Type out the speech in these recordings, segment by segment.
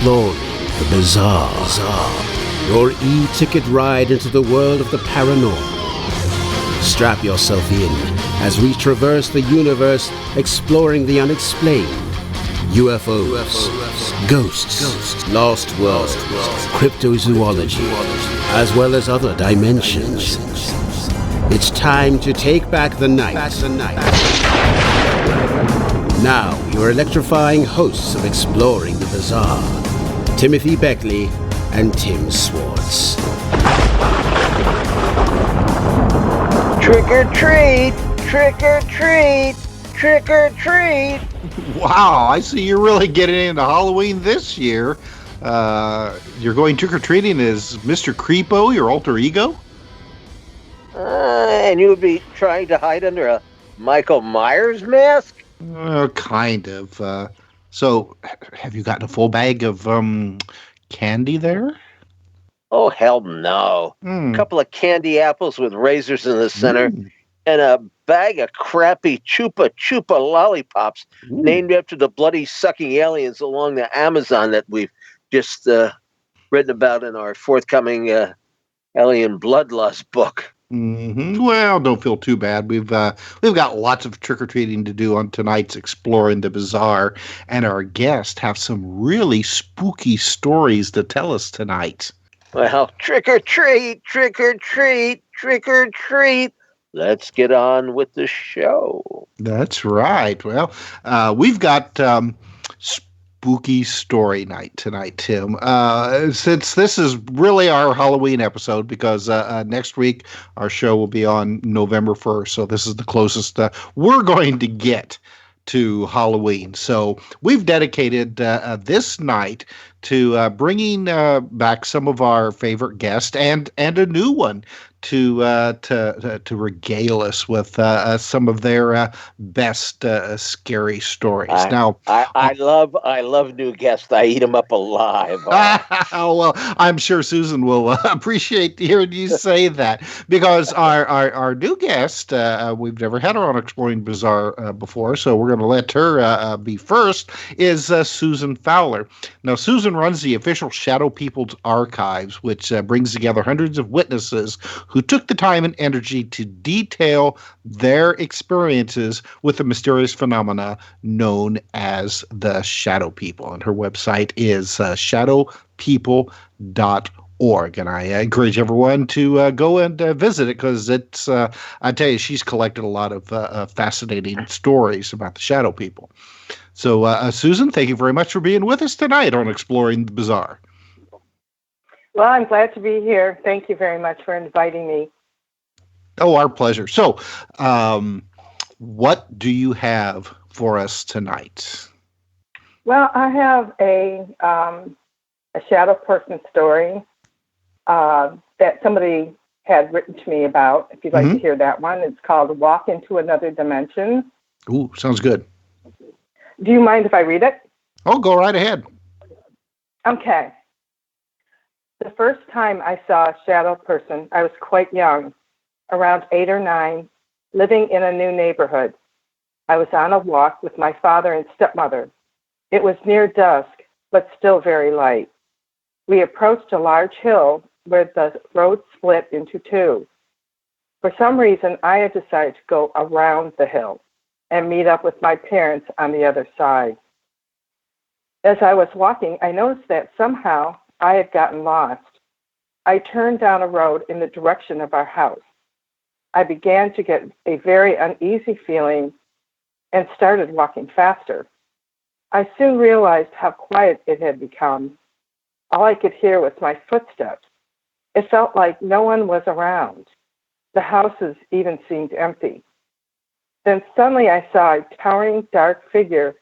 exploring the bizarre. Your e-ticket ride into the world of the paranormal. Strap yourself in as we traverse the universe exploring the unexplained. UFOs, ghosts, lost worlds, cryptozoology, as well as other dimensions. It's time to take back the night. Now, your electrifying hosts of Exploring the Bizarre, Timothy Beckley and Tim Swartz. Trick or treat, trick or treat, trick or treat. Wow, I see you're really getting into Halloween this year. You're going trick-or-treating as Mr. Creepo, your alter ego? And you would be trying to hide under a Michael Myers mask? Kind of. So, have you gotten a full bag of candy there? Oh, hell no. A couple of candy apples with razors in the center, and a bag of crappy Chupa Chupa lollipops named after the bloody sucking aliens along the Amazon that we've just written about in our forthcoming Alien Bloodlust book. Well, don't feel too bad. We've got lots of trick-or-treating to do on tonight's Exploring the Bizarre, and our guests have some really spooky stories to tell us tonight. Well, trick or treat, trick or treat, trick or treat. Let's get on with the show. That's right. Well, we've got spooky story night tonight, Tim. Since this is really our Halloween episode, because next week our show will be on November 1st, so this is the closest we're going to get to Halloween. So we've dedicated this night to bringing back some of our favorite guests and a new one to regale us with some of their best scary stories. I love new guests. I eat them up alive. Well, I'm sure Susan will appreciate hearing you say that, because our new guest, we've never had her on Exploring Bizarre before, so we're going to let her be first, is Susan Fowler. Now, Susan runs the official Shadow People's Archives, which brings together hundreds of witnesses who took the time and energy to detail their experiences with the mysterious phenomena known as the Shadow People. And her website is shadowpeople.org. And I encourage everyone to go and visit it, because it's, I tell you, she's collected a lot of fascinating stories about the Shadow People. So, Susan, thank you very much for being with us tonight on Exploring the Bizarre. Well, I'm glad to be here. Thank you very much for inviting me. Oh, our pleasure. So, what do you have for us tonight? Well, I have a shadow person story that somebody had written to me about. If you'd like to hear that one, it's called Walk into Another Dimension. Ooh, sounds good. Do you mind if I read it? Oh, go right ahead. Okay. The first time I saw a shadow person, I was quite young, around 8 or 9, living in a new neighborhood. I was on a walk with my father and stepmother. It was near dusk, but still very light. We approached a large hill where the road split into two. For some reason, I had decided to go around the hill and meet up with my parents on the other side. As I was walking, I noticed that somehow I had gotten lost. I turned down a road in the direction of our house. I began to get a very uneasy feeling and started walking faster. I soon realized how quiet it had become. All I could hear was my footsteps. It felt like no one was around. The houses even seemed empty. Then suddenly I saw a towering dark figure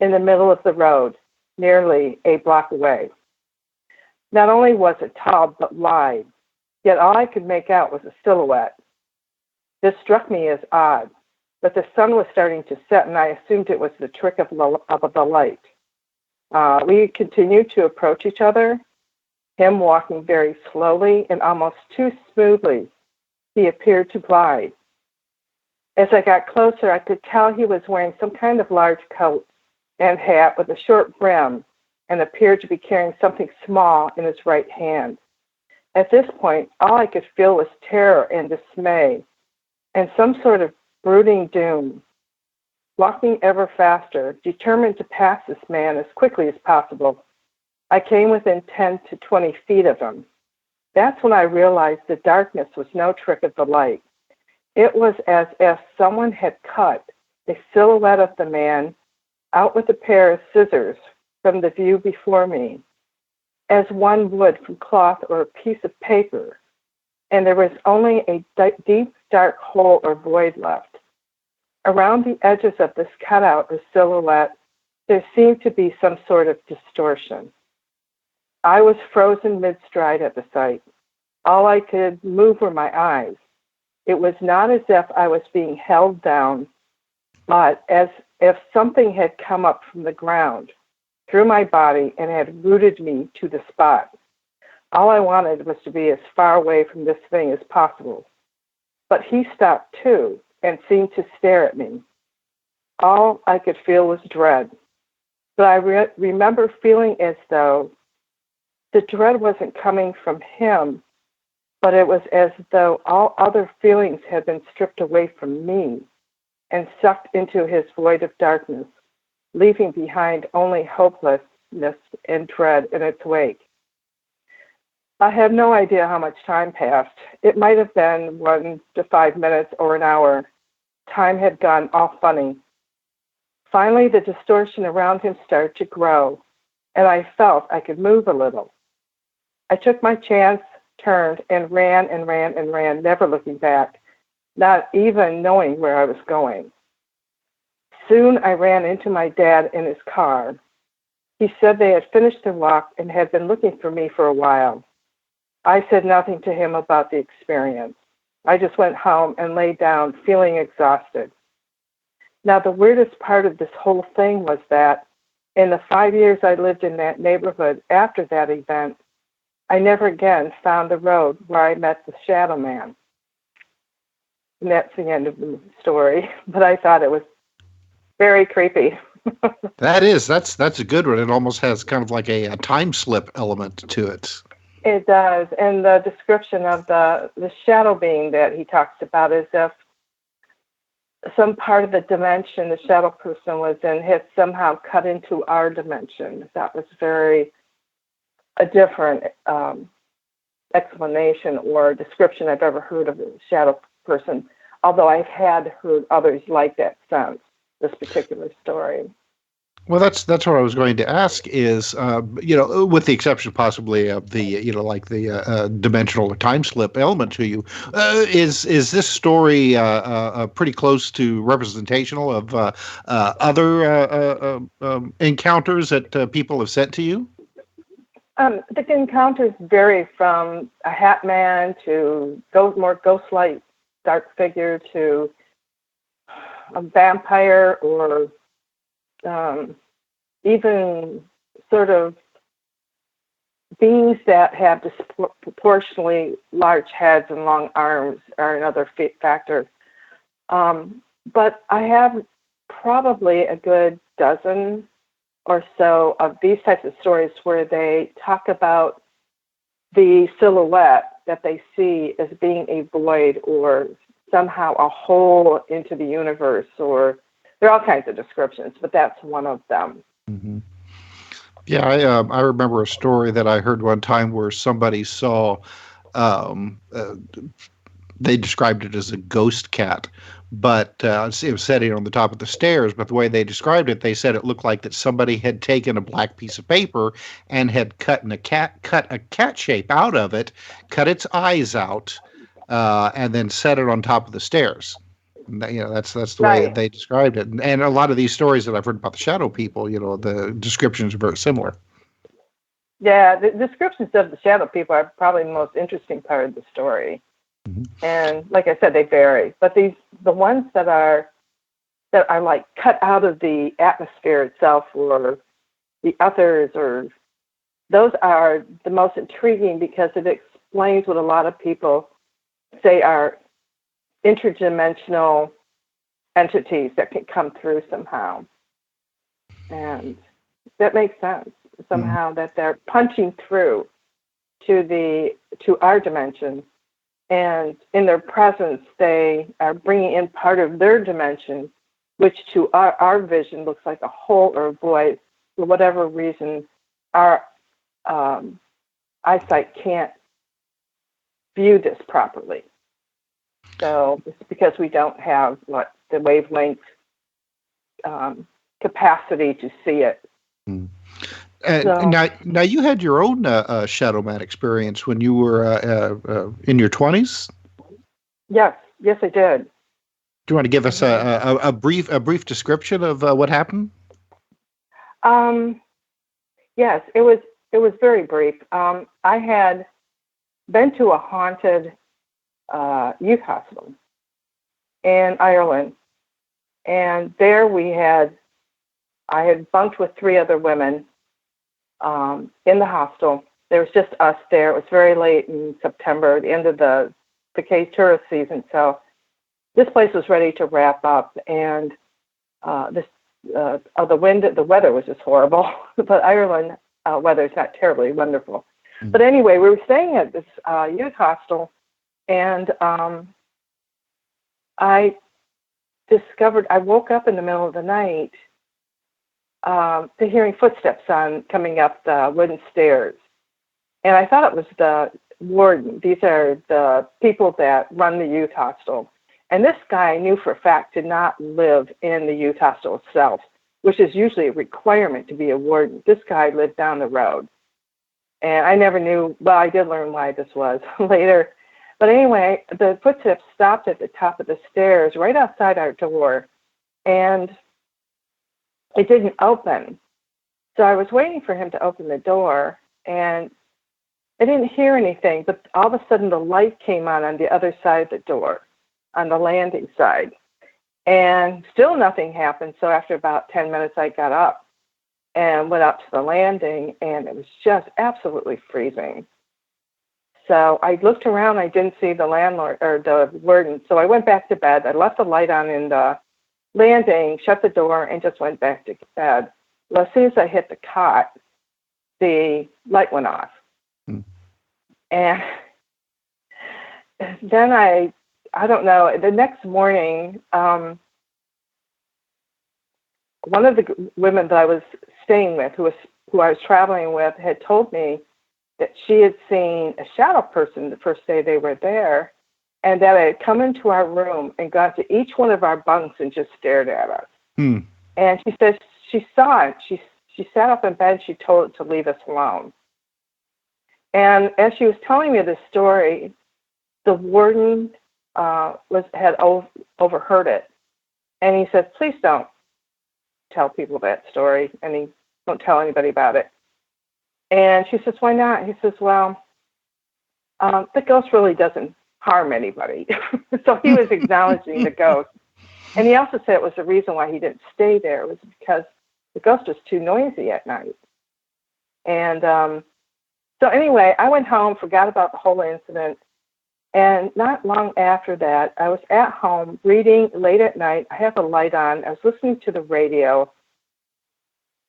in the middle of the road, nearly a block away. Not only was it tall, but wide, yet all I could make out was a silhouette. This struck me as odd, but the sun was starting to set, and I assumed it was the trick of the light. We continued to approach each other, him walking very slowly and almost too smoothly. He appeared to glide. As I got closer, I could tell he was wearing some kind of large coat and hat with a short brim and appeared to be carrying something small in his right hand. At this point, all I could feel was terror and dismay, and some sort of brooding doom. Walking ever faster, determined to pass this man as quickly as possible, I came within 10 to 20 feet of him. That's when I realized the darkness was no trick of the light. It was as if someone had cut a silhouette of the man out with a pair of scissors from the view before me, as one would from cloth or a piece of paper, and there was only a deep, dark hole or void left. Around the edges of this cutout or silhouette, there seemed to be some sort of distortion. I was frozen mid-stride at the sight. All I could move were my eyes. It was not as if I was being held down, but as if something had come up from the ground through my body and had rooted me to the spot. All I wanted was to be as far away from this thing as possible. But he stopped too and seemed to stare at me. All I could feel was dread. But I remember feeling as though the dread wasn't coming from him, but it was as though all other feelings had been stripped away from me and sucked into his void of darkness, leaving behind only hopelessness and dread in its wake. I have no idea how much time passed. It might have been 1 to 5 minutes or an hour. Time had gone all funny. Finally, the distortion around him started to grow, and I felt I could move a little. I took my chance, turned, and ran, never looking back, not even knowing where I was going. Soon I ran into my dad in his car. He said they had finished their walk and had been looking for me for a while. I said nothing to him about the experience. I just went home and lay down, feeling exhausted. Now, the weirdest part of this whole thing was that in the 5 years I lived in that neighborhood after that event, I never again found the road where I met the shadow man. And that's the end of the story. But I thought it was very creepy. That's a good one. It almost has kind of like a time slip element to it. It does. And the description of the shadow being that he talks about is if some part of the dimension the shadow person was in had somehow cut into our dimension. That was a different explanation or description I've ever heard of a shadow person, although I've had heard others like that since this particular story. Well, that's what I was going to ask is, with the exception possibly of the, dimensional or time slip element to you, is this story pretty close to representational of other encounters that people have sent to you? The encounters vary from a hat man to more ghost-like dark figure to a vampire or even sort of beings that have disproportionately large heads and long arms are another factor. But I have probably a good dozen or so of these types of stories where they talk about the silhouette that they see as being a void or somehow a hole into the universe, or there are all kinds of descriptions, but that's one of them. Mm-hmm. Yeah, I remember a story that I heard one time where somebody saw, they described it as a ghost cat, but it was sitting on the top of the stairs. But the way they described it, they said it looked like that somebody had taken a black piece of paper and had cut a cat shape out of it, cut its eyes out, and then set it on top of the stairs. That's the way that they described it. And a lot of these stories that I've heard about the shadow people, the descriptions are very similar. Yeah, the descriptions of the shadow people are probably the most interesting part of the story. Mm-hmm. And like I said, they vary. But the ones that are like cut out of the atmosphere itself, or the others, or those are the most intriguing because it explains what a lot of people say are interdimensional entities that can come through somehow. And that makes sense. somehow that they're punching through to our dimension, and in their presence they are bringing in part of their dimension, which to our vision looks like a hole or a void. For whatever reason, our eyesight can't view this properly. So it's because we don't have the wavelength capacity to see it. Mm. Now you had your own shadow man experience when you were in your 20s? Yes, I did. Do you want to give us a brief description of what happened? Yes, it was very brief. I had been to a haunted youth hospital in Ireland, and there I had bunked with 3 other women in the hostel. There was just us there. It was very late in September, the end of the tourist season, so this place was ready to wrap up, and the weather was just horrible. But Ireland weather is not terribly wonderful. Mm-hmm. But anyway, we were staying at this youth hostel, and I woke up in the middle of the night to hearing footsteps coming up the wooden stairs. And I thought it was the warden. These are the people that run the youth hostel. And this guy I knew for a fact did not live in the youth hostel itself, which is usually a requirement to be a warden. This guy lived down the road. And I never knew, well, I did learn why this was later. But anyway, the footsteps stopped at the top of the stairs right outside our door, and it didn't open. So I was waiting for him to open the door, and I didn't hear anything, but all of a sudden the light came on the other side of the door, on the landing side. And still nothing happened. So after about 10 minutes, I got up and went up to the landing, and it was just absolutely freezing. So I looked around. I didn't see the landlord or the warden. So I went back to bed. I left the light on in the landing, shut the door, and just went back to bed. Well, as soon as I hit the cot, the light went off. And then I don't know, the next morning, one of the women that I was staying with, who I was traveling with, had told me that she had seen a shadow person the first day they were there, and that I had come into our room and gone to each one of our bunks and just stared at us. And she said she saw it. She sat up in bed. She told it to leave us alone. And as she was telling me this story, the warden had overheard it, and he said, "Please don't tell people that story, and don't tell anybody about it." And she says, "Why not?" He says, "Well, the ghost really doesn't harm anybody." So he was acknowledging the ghost. And he also said it was the reason why he didn't stay there. It was because the ghost was too noisy at night. And so anyway, I went home, forgot about the whole incident. And not long after that, I was at home reading late at night. I had the light on. I was listening to the radio.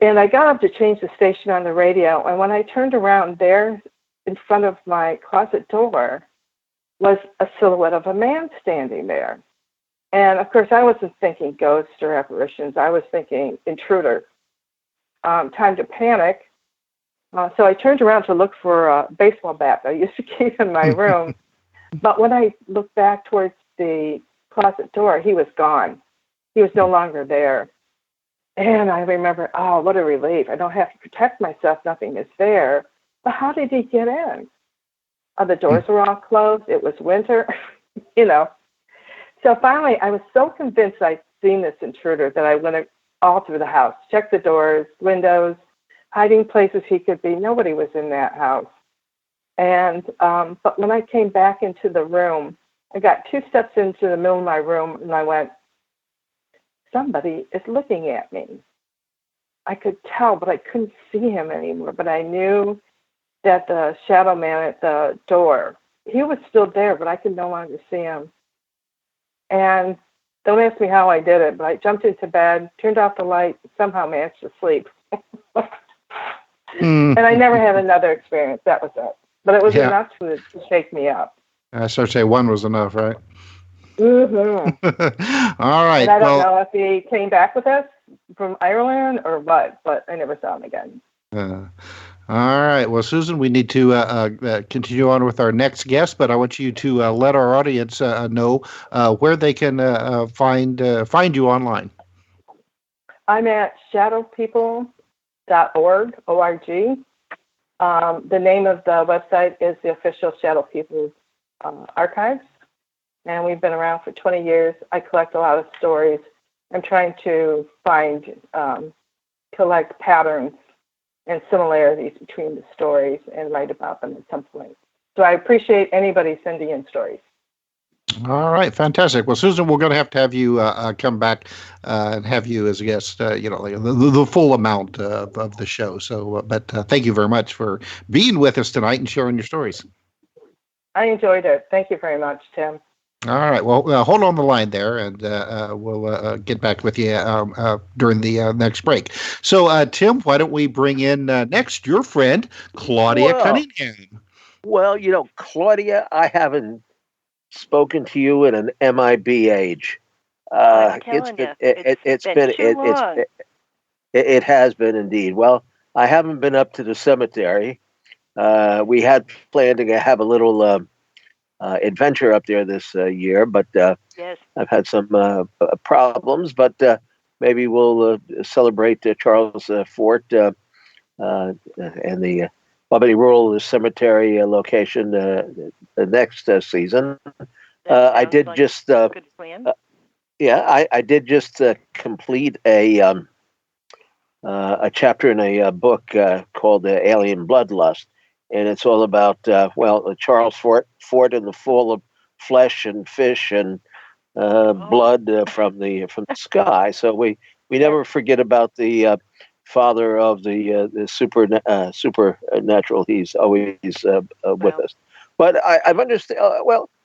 And I got up to change the station on the radio. And when I turned around, there in front of my closet door was a silhouette of a man standing there. And of course, I wasn't thinking ghosts or apparitions. I was thinking intruder. Time to panic. So I turned around to look for a baseball bat that I used to keep in my room. But when I looked back towards the closet door, he was gone. He was no longer there. And I remember, oh, what a relief. I don't have to protect myself. Nothing is there. But how did he get in? The doors were all closed. It was winter, So finally, I was so convinced I'd seen this intruder that I went all through the house, checked the doors, windows, hiding places he could be. Nobody was in that house. And but when I came back into the room, I got 2 steps into the middle of my room, and I went, somebody is looking at me. I could tell, but I couldn't see him anymore. But I knew that the shadow man at the door, he was still there, but I could no longer see him. And don't ask me how I did it, but I jumped into bed, turned off the light, somehow managed to sleep. And I never had another experience. That was it. But it was enough to shake me up. I started to say one was enough, right? Mm-hmm. All right. And I don't know if he came back with us from Ireland or what, but I never saw him again. All right. Well, Susan, we need to continue on with our next guest, but I want you to let our audience know where they can find you online. I'm at shadowpeople.org, O-R-G. The name of the website is the official Shadow People Archives, and we've been around for 20 years. I collect a lot of stories. I'm trying to collect patterns and similarities between the stories and write about them at some point. So I appreciate anybody sending in stories. All right, fantastic. Well, Susan, we're going to have you come back and have you as a guest, the full amount of the show. So, but thank you very much for being with us tonight and sharing your stories. I enjoyed it. Thank you very much, Tim. All right. Well, hold on the line there, and we'll get back with you during the next break. So, Tim, why don't we bring in next your friend, Claudia Cunningham? Well, Claudia, I haven't spoken to you in an MIB age. It has been indeed. Well, I haven't been up to the cemetery. We had planned to have a little adventure up there this year, but yes. I've had some problems. But maybe we'll celebrate Charles Fort and the Albany Rural Cemetery location the next season. I did like just a good plan. I did just complete a chapter in a book called Alien Bloodlust, and it's all about Charles Fort and the fall of flesh and fish and blood from the sky. So we never forget about the father of the supernatural. He's always with us. But I've understood.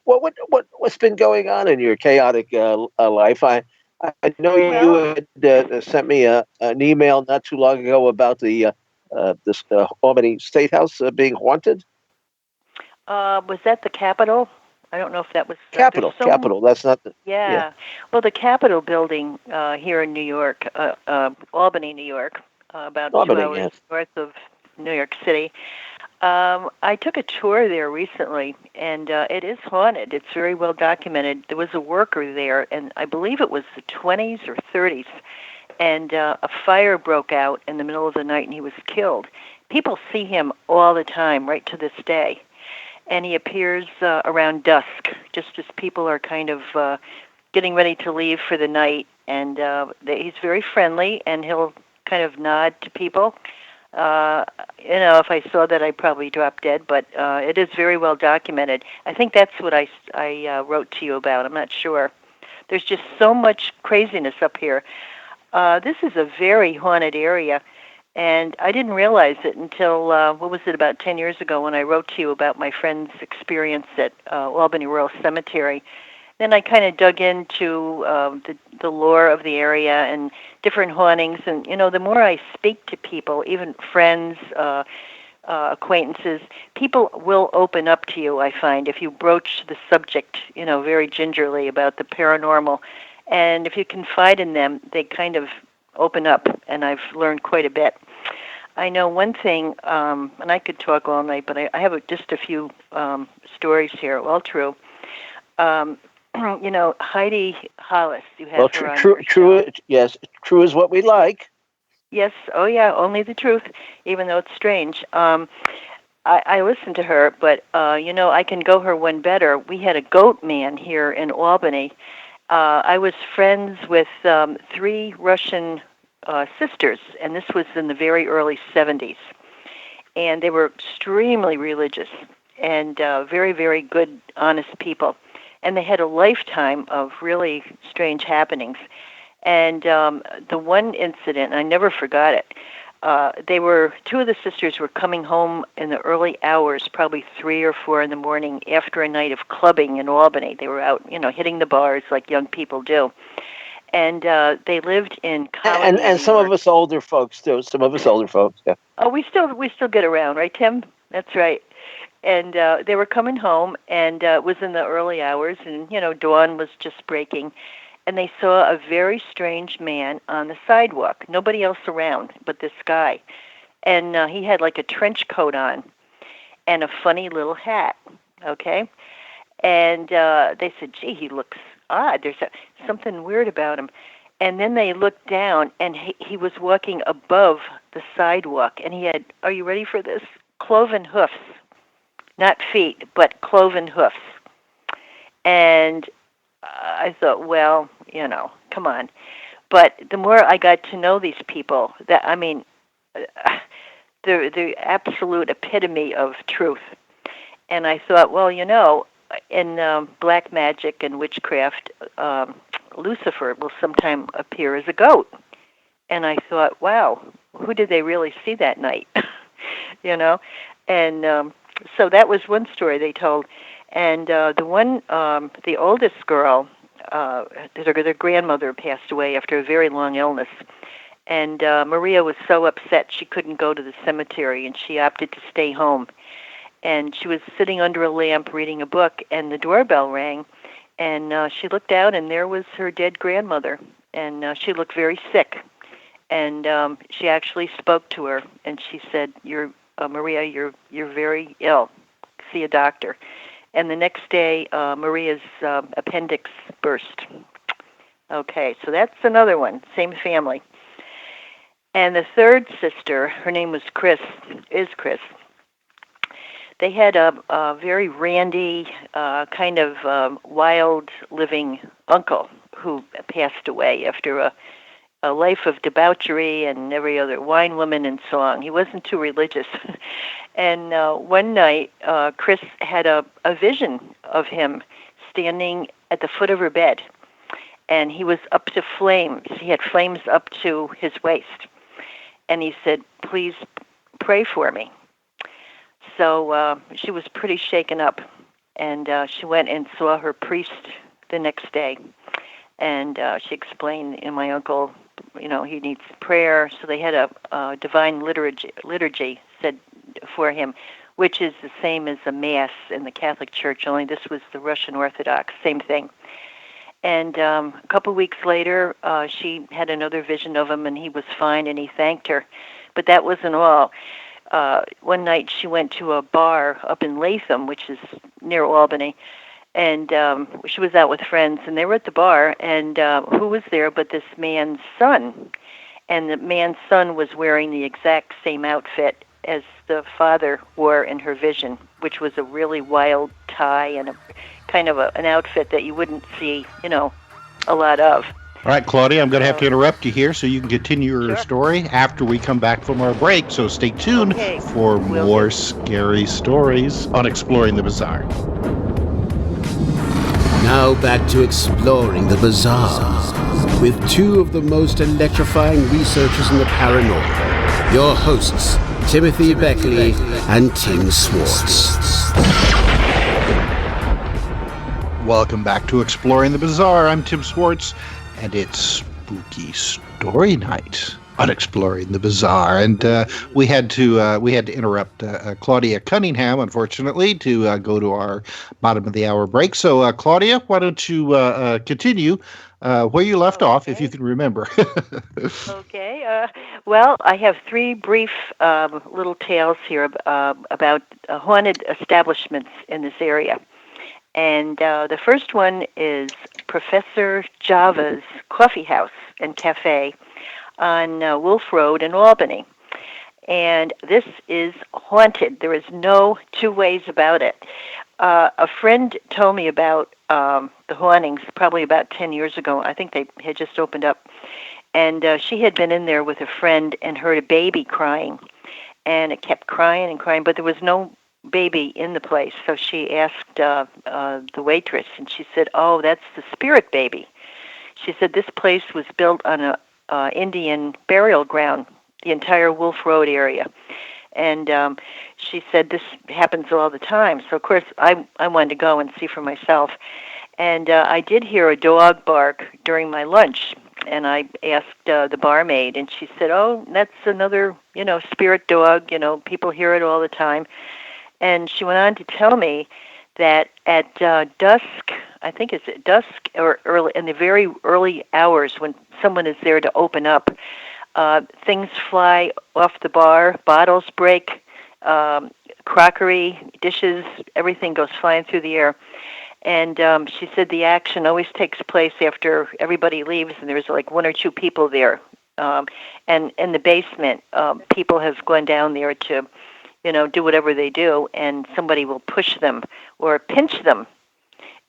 What's been going on in your chaotic life? I know you had sent me an email not too long ago about this Albany State House being haunted. Was that the Capitol? I don't know if that was Capitol. That's not the. Yeah. Well, the Capitol building here in New York, Albany, New York, about 2 hours north of New York City. I took a tour there recently, and it is haunted. It's very well documented. There was a worker there, and I believe it was the 20s or 30s, and a fire broke out in the middle of the night, and he was killed. People see him all the time, right to this day, and he appears around dusk, just as people are kind of getting ready to leave for the night, and he's very friendly, and he'll kind of nod to people. If I saw that, I'd probably drop dead, but it is very well documented. I think that's what I wrote to you about. I'm not sure. There's just so much craziness up here. This is a very haunted area, and I didn't realize it until, about 10 years ago when I wrote to you about my friend's experience at Albany Rural Cemetery. Then I kind of dug into the lore of the area and different hauntings. And, the more I speak to people, even friends, acquaintances, people will open up to you, I find, if you broach the subject, very gingerly about the paranormal. And if you confide in them, they kind of open up, and I've learned quite a bit. I know one thing, and I could talk all night, but I have just a few stories here, all true. Heidi Hollis, you have her on your show. Yes, true is what we like. Yes, oh yeah, only the truth, even though it's strange. I listen to her, but, I can go her one better. We had a goat man here in Albany. I was friends with 3 Russian sisters, and this was in the very early 70s. And they were extremely religious and very, very good, honest people. And they had a lifetime of really strange happenings. And the one incident, I never forgot it, 2 of the sisters were coming home in the early hours, probably 3 or 4 in the morning, after a night of clubbing in Albany. They were out, hitting the bars like young people do. And they lived in Colony, and New some York. of us older folks too. Some of us older folks. Yeah. Oh, we still get around, right, Tim? That's right. And they were coming home, and it was in the early hours, and dawn was just breaking, and they saw a very strange man on the sidewalk. Nobody else around but this guy, and he had like a trench coat on and a funny little hat. Okay, and they said, "Gee, he looks odd. There's something weird about him." And then they looked down, and he was walking above the sidewalk, and he had, are you ready for this? Cloven hoofs. Not feet, but cloven hoofs. And I thought, well, come on. But the more I got to know these people, the absolute epitome of truth. And I thought, well, in black magic and witchcraft, Lucifer will sometime appear as a goat. And I thought, wow, who did they really see that night? And so that was one story they told. And the oldest girl, their grandmother passed away after a very long illness. And Maria was so upset she couldn't go to the cemetery, and she opted to stay home. And she was sitting under a lamp reading a book, and the doorbell rang. And she looked out, and there was her dead grandmother. And she looked very sick. And she actually spoke to her, and she said, Maria, you're very ill. See a doctor." And the next day, Maria's appendix burst. Okay, so that's another one, same family. And the third sister, her name was Chris. They had a very randy, kind of wild-living uncle who passed away after a life of debauchery and every other wine, woman, and song. He wasn't too religious. And one night, Chris had a vision of him standing at the foot of her bed. And he was up to flames. He had flames up to his waist. And he said, "Please pray for me." So she was pretty shaken up. And she went and saw her priest the next day. And she explained, my uncle, he needs prayer. So they had a divine liturgy said for him, which is the same as a Mass in the Catholic Church, only this was the Russian Orthodox, same thing. And a couple weeks later, she had another vision of him, and he was fine, and he thanked her. But that wasn't all. One night she went to a bar up in Latham, which is near Albany, and she was out with friends, and they were at the bar, and who was there but this man's son? And the man's son was wearing the exact same outfit as the father wore in her vision, which was a really wild tie and a kind of an outfit that you wouldn't see, a lot of. All right, Claudia, I'm going to have to interrupt you here so you can continue your story after we come back from our break. So stay tuned for more scary stories on Exploring the Bizarre. Now back to Exploring the Bizarre with two of the most electrifying researchers in the paranormal. Your hosts, Timothy Beckley and Tim Swartz. Welcome back to Exploring the Bizarre. I'm Tim Swartz, and it's Spooky Story Night on Exploring the Bizarre. And we had to interrupt Claudia Cunningham, unfortunately, to go to our bottom of the hour break. So, Claudia, why don't you continue where you left off, if you can remember. Okay. Well, I have three brief little tales here about haunted establishments in this area. And the first one is Professor Java's Coffee House and Cafe on Wolf Road in Albany. And this is haunted. There is no two ways about it. A friend told me about the hauntings probably about 10 years ago. I think they had just opened up. And she had been in there with a friend and heard a baby crying. And it kept crying and crying, but there was no baby in the place. So she asked the waitress, and she said, "Oh, that's the spirit baby." She said this place was built on a Indian burial ground, the entire Wolf Road area. And she said this happens all the time. So, of course, I wanted to go and see for myself. And I did hear a dog bark during my lunch. and I asked the barmaid, and she said, "Oh, that's another, spirit dog. People hear it all the time." And she went on to tell me that at dusk, I think it's at dusk or early in the very early hours when someone is there to open up, things fly off the bar, bottles break, crockery, dishes, everything goes flying through the air. And she said the action always takes place after everybody leaves, and there's like one or two people there. And in the basement, people have gone down there to, do whatever they do, and somebody will push them or pinch them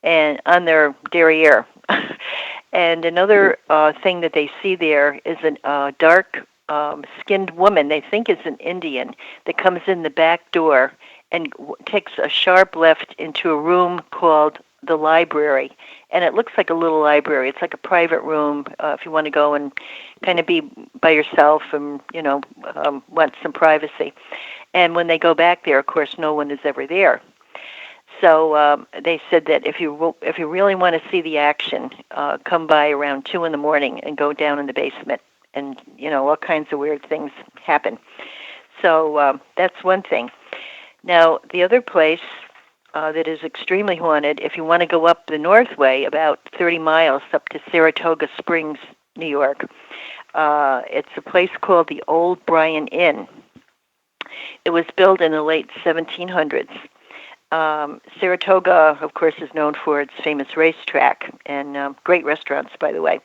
and on their derriere. And another thing that they see there is a dark skinned woman, they think is an Indian, that comes in the back door and takes a sharp left into a room called the library. And it looks like a little library. It's like a private room if you want to go and kind of be by yourself and, want some privacy. And when they go back there, of course, no one is ever there. So they said that if you really want to see the action, come by around 2 in the morning and go down in the basement, and all kinds of weird things happen. So that's one thing. Now the other place that is extremely haunted, if you want to go up the north way, about 30 miles up to Saratoga Springs, New York, it's a place called the Old Bryan Inn. It was built in the late 1700s. Saratoga, of course, is known for its famous racetrack and great restaurants, by the way,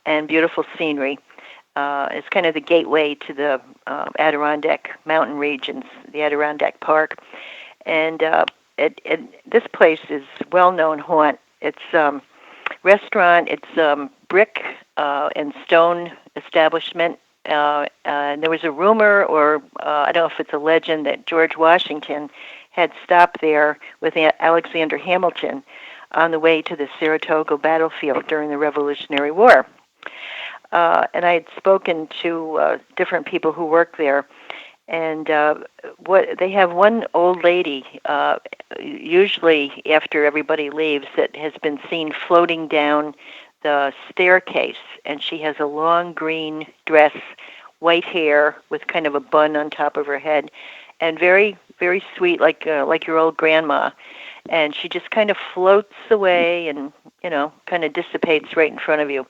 and beautiful scenery. It's kind of the gateway to the Adirondack mountain regions, the Adirondack Park. And this place is well-known haunt. It's restaurant. It's brick and stone establishment. And there was a rumor, or I don't know if it's a legend, that George Washington had stopped there with Alexander Hamilton on the way to the Saratoga battlefield during the Revolutionary War. And I had spoken to different people who work there, and they have one old lady, usually after everybody leaves, that has been seen floating down the staircase, and she has a long green dress, white hair with kind of a bun on top of her head, and very, very sweet, like your old grandma. And she just kind of floats away and, kind of dissipates right in front of you.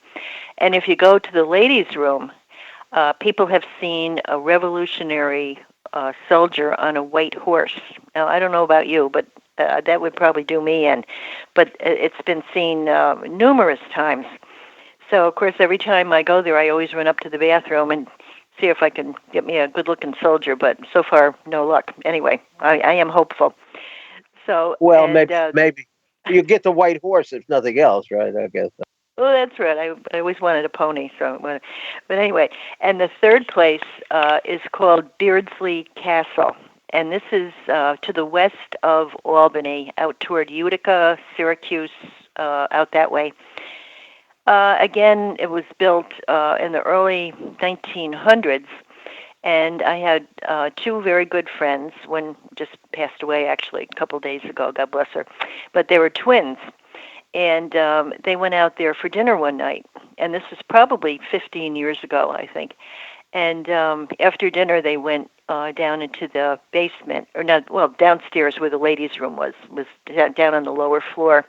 And if you go to the ladies' room, people have seen a Revolutionary soldier on a white horse. Now, I don't know about you, but that would probably do me in. But it's been seen numerous times. So, of course, every time I go there, I always run up to the bathroom and see if I can get me a good-looking soldier. But so far, no luck. Anyway, I am hopeful. So, well, maybe you get the white horse if nothing else, right? I guess. Oh, that's right. I always wanted a pony, but anyway. And the third place is called Beardsley Castle, and this is to the west of Albany, out toward Utica, Syracuse, out that way. Again, it was built in the early 1900s, and I had two very good friends. One just passed away, actually, a couple days ago, God bless her. But they were twins, and they went out there for dinner one night, and this was probably 15 years ago, I think. And after dinner, they went down into the basement, or not, well, downstairs where the ladies' room was down on the lower floor.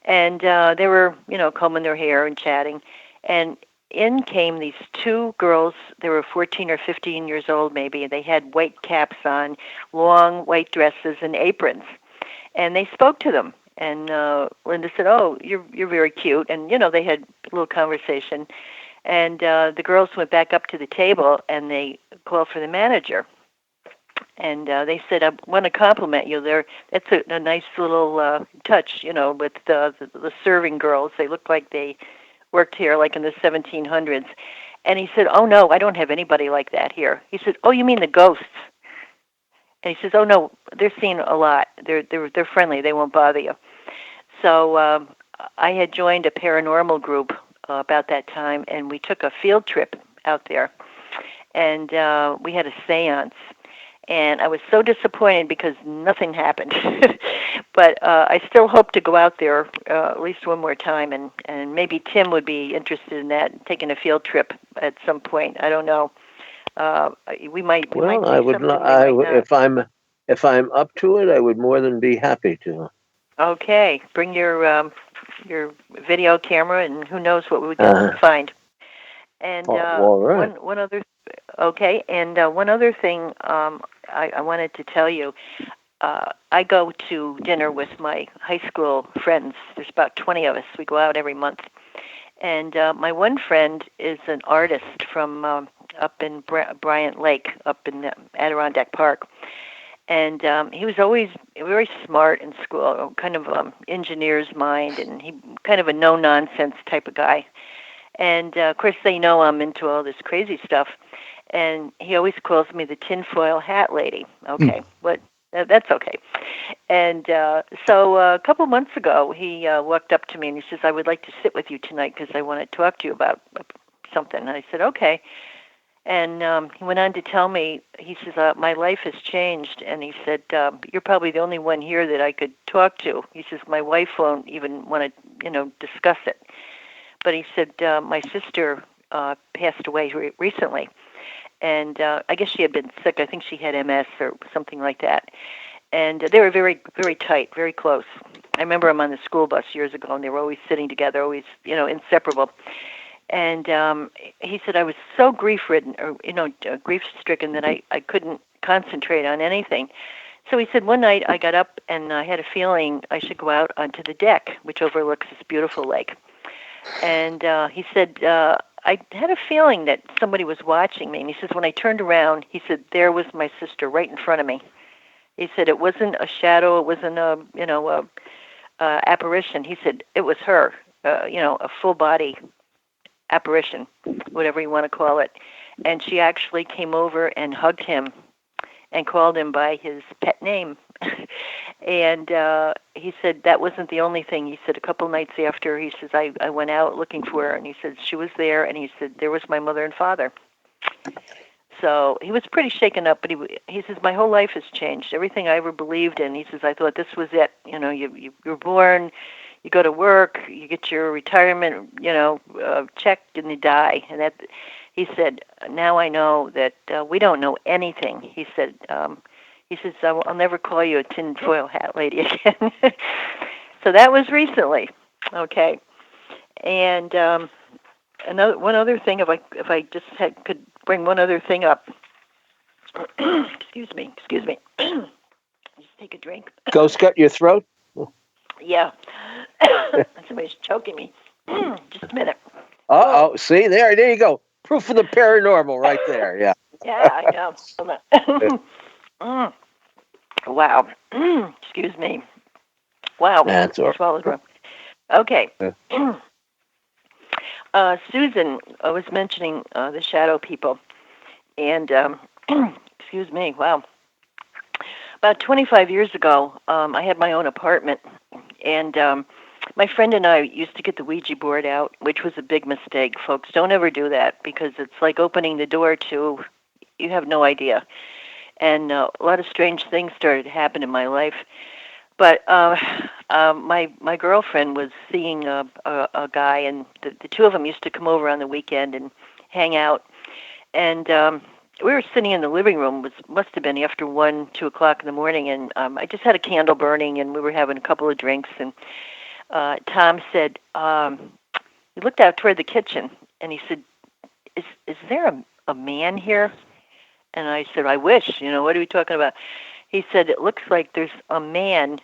And they were, combing their hair and chatting. And in came these two girls. They were 14 or 15 years old, maybe, and they had white caps on, long white dresses and aprons. And they spoke to them. And Linda said, "Oh, you're very cute." And, they had a little conversation. And the girls went back up to the table, and they called for the manager. And they said, "I want to compliment you. That's a nice little touch, with the serving girls. They look like they worked here like in the 1700s." And he said, "Oh, no, I don't have anybody like that here." He said, "Oh, you mean the ghosts?" And he says, "Oh, no, they're seen a lot. They're friendly. They won't bother you." So I had joined a paranormal group about that time, and we took a field trip out there. And we had a seance. And I was so disappointed because nothing happened. But I still hope to go out there at least one more time, and maybe Tim would be interested in that, taking a field trip at some point. I don't know. We might. Well, do I would. If I'm up to it, I would more than be happy to. Okay, bring your video camera, and who knows what we can find. And all right. one other. Okay, and one other thing I wanted to tell you. I go to dinner with my high school friends. There's about 20 of us. We go out every month. And my one friend is an artist from up in Bryant Lake, up in Adirondack Park. And he was always very smart in school, kind of engineer's mind, and he kind of a no-nonsense type of guy. And, of course, they know I'm into all this crazy stuff. And he always calls me the tinfoil hat lady. Okay, what? That's okay. And so a couple months ago, he walked up to me and he says, I would like to sit with you tonight because I want to talk to you about something. And I said, okay. And he went on to tell me, he says, my life has changed. And he said, you're probably the only one here that I could talk to. He says, my wife won't even want to, discuss it. But he said, my sister passed away recently. And I guess she had been sick. I think she had MS or something like that. And they were very, very tight, very close. I remember them on the school bus years ago, and they were always sitting together, always, inseparable. And he said I was so grief-ridden, or, grief-stricken that I couldn't concentrate on anything. So he said one night I got up and I had a feeling I should go out onto the deck, which overlooks this beautiful lake. And he said, I had a feeling that somebody was watching me. And he says, when I turned around, he said, there was my sister right in front of me. He said, it wasn't a shadow. It wasn't a apparition. He said, it was her, a full body apparition, whatever you want to call it. And she actually came over and hugged him and called him by his pet name. And he said that wasn't the only thing. He said a couple nights after, he says, I went out looking for her, and he said she was there, and he said there was my mother and father. So he was pretty shaken up, but he says, my whole life has changed. Everything I ever believed in, he says, I thought this was it. You're born, you go to work, you get your retirement, check, and you die. And that, he said, now I know that we don't know anything. He said, I'll never call you a tinfoil hat lady again. So that was recently, okay. And one other thing, if I just could bring one other thing up. Excuse me. Just take a drink. Ghost cut your throat? Yeah. Somebody's choking me. Just a minute. See, there you go. Proof of the paranormal right there, yeah. Yeah, I know. Hold on. Wow. Excuse me. Wow. That's all right. Swallowed wrong. Okay. Susan was mentioning the shadow people. And, excuse me, wow. About 25 years ago, I had my own apartment. And my friend and I used to get the Ouija board out, which was a big mistake, folks. Don't ever do that, because it's like opening the door to, you have no idea. And a lot of strange things started to happen in my life. But my girlfriend was seeing a guy, and the two of them used to come over on the weekend and hang out. And we were sitting in the living room. Must have been after 1, 2 o'clock in the morning, and I just had a candle burning, and we were having a couple of drinks. And Tom said, he looked out toward the kitchen, and he said, "Is there a man here?" And I said, "I wish. What are we talking about?" He said, "It looks like there's a man